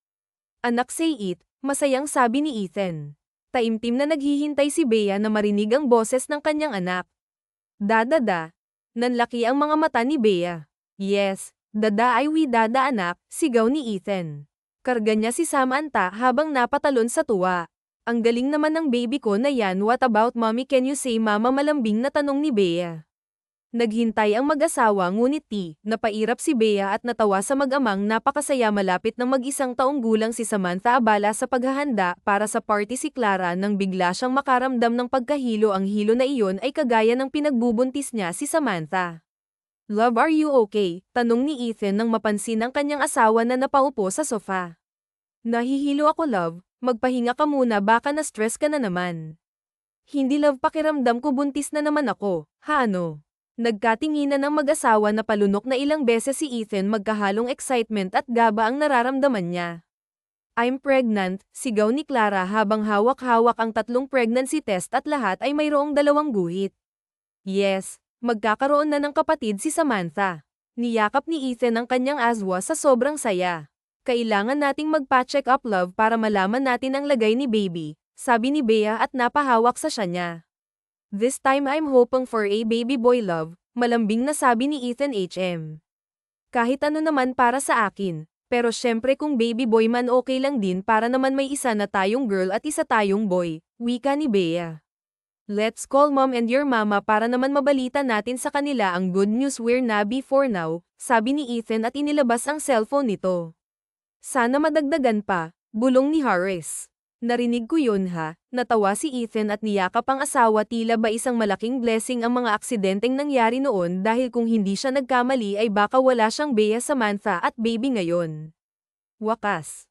Anak, say it, masayang sabi ni Ethan. Taimtim na naghihintay si Bea na marinig ang boses ng kanyang anak. Dada, nanlaki ang mga mata ni Bea. Yes, dada ay wi dada anak, sigaw ni Ethan. Karga niya si Samantha habang napatalon sa tuwa. Ang galing naman ng baby ko na yan, what about mommy, can you say mama, malambing na tanong ni Bea. Naghintay ang mag-asawa ngunit napairap si Bea at natawa sa mag-amang napakasaya. Malapit ng mag-isang taong gulang si Samantha, abala sa paghahanda para sa party si Clara nang bigla siyang makaramdam ng pagkahilo. Ang hilo na iyon ay kagaya ng pinagbubuntis niya si Samantha. Love, are you okay? Tanong ni Ethan nang mapansin ang kanyang asawa na napaupo sa sofa. Nahihilo ako love, magpahinga ka muna, baka na-stress ka na naman. Hindi love, pakiramdam ko buntis na naman ako, ano? Nagkatinginan ng mag-asawa na palunok na ilang beses si Ethan, magkahalong excitement at gaba ang nararamdaman niya. I'm pregnant, sigaw ni Clara habang hawak-hawak ang 3 pregnancy test at lahat ay mayroong 2 guhit. Yes, magkakaroon na ng kapatid si Samantha. Niyakap ni Ethan ang kanyang aswa sa sobrang saya. Kailangan nating magpa-check up love para malaman natin ang lagay ni baby, sabi ni Bea at napahawak sa siya niya. This time I'm hoping for a baby boy love, malambing na sabi ni Ethan HM. Kahit ano naman para sa akin, pero syempre kung baby boy man okay lang din, para naman may isa na tayong girl at isa tayong boy, wika ni Bea. Let's call mom and your mama para naman mabalita natin sa kanila ang good news, we're nabi for now, sabi ni Ethan at inilabas ang cellphone nito. Sana madagdagan pa, bulong ni Horace. Narinig ko yun ha, natawa si Ethan at niyakap ang asawa tila ba isang malaking blessing ang mga aksidenteng nangyari noon dahil kung hindi siya nagkamali ay baka wala siyang Bea Samantha at baby ngayon. Wakas.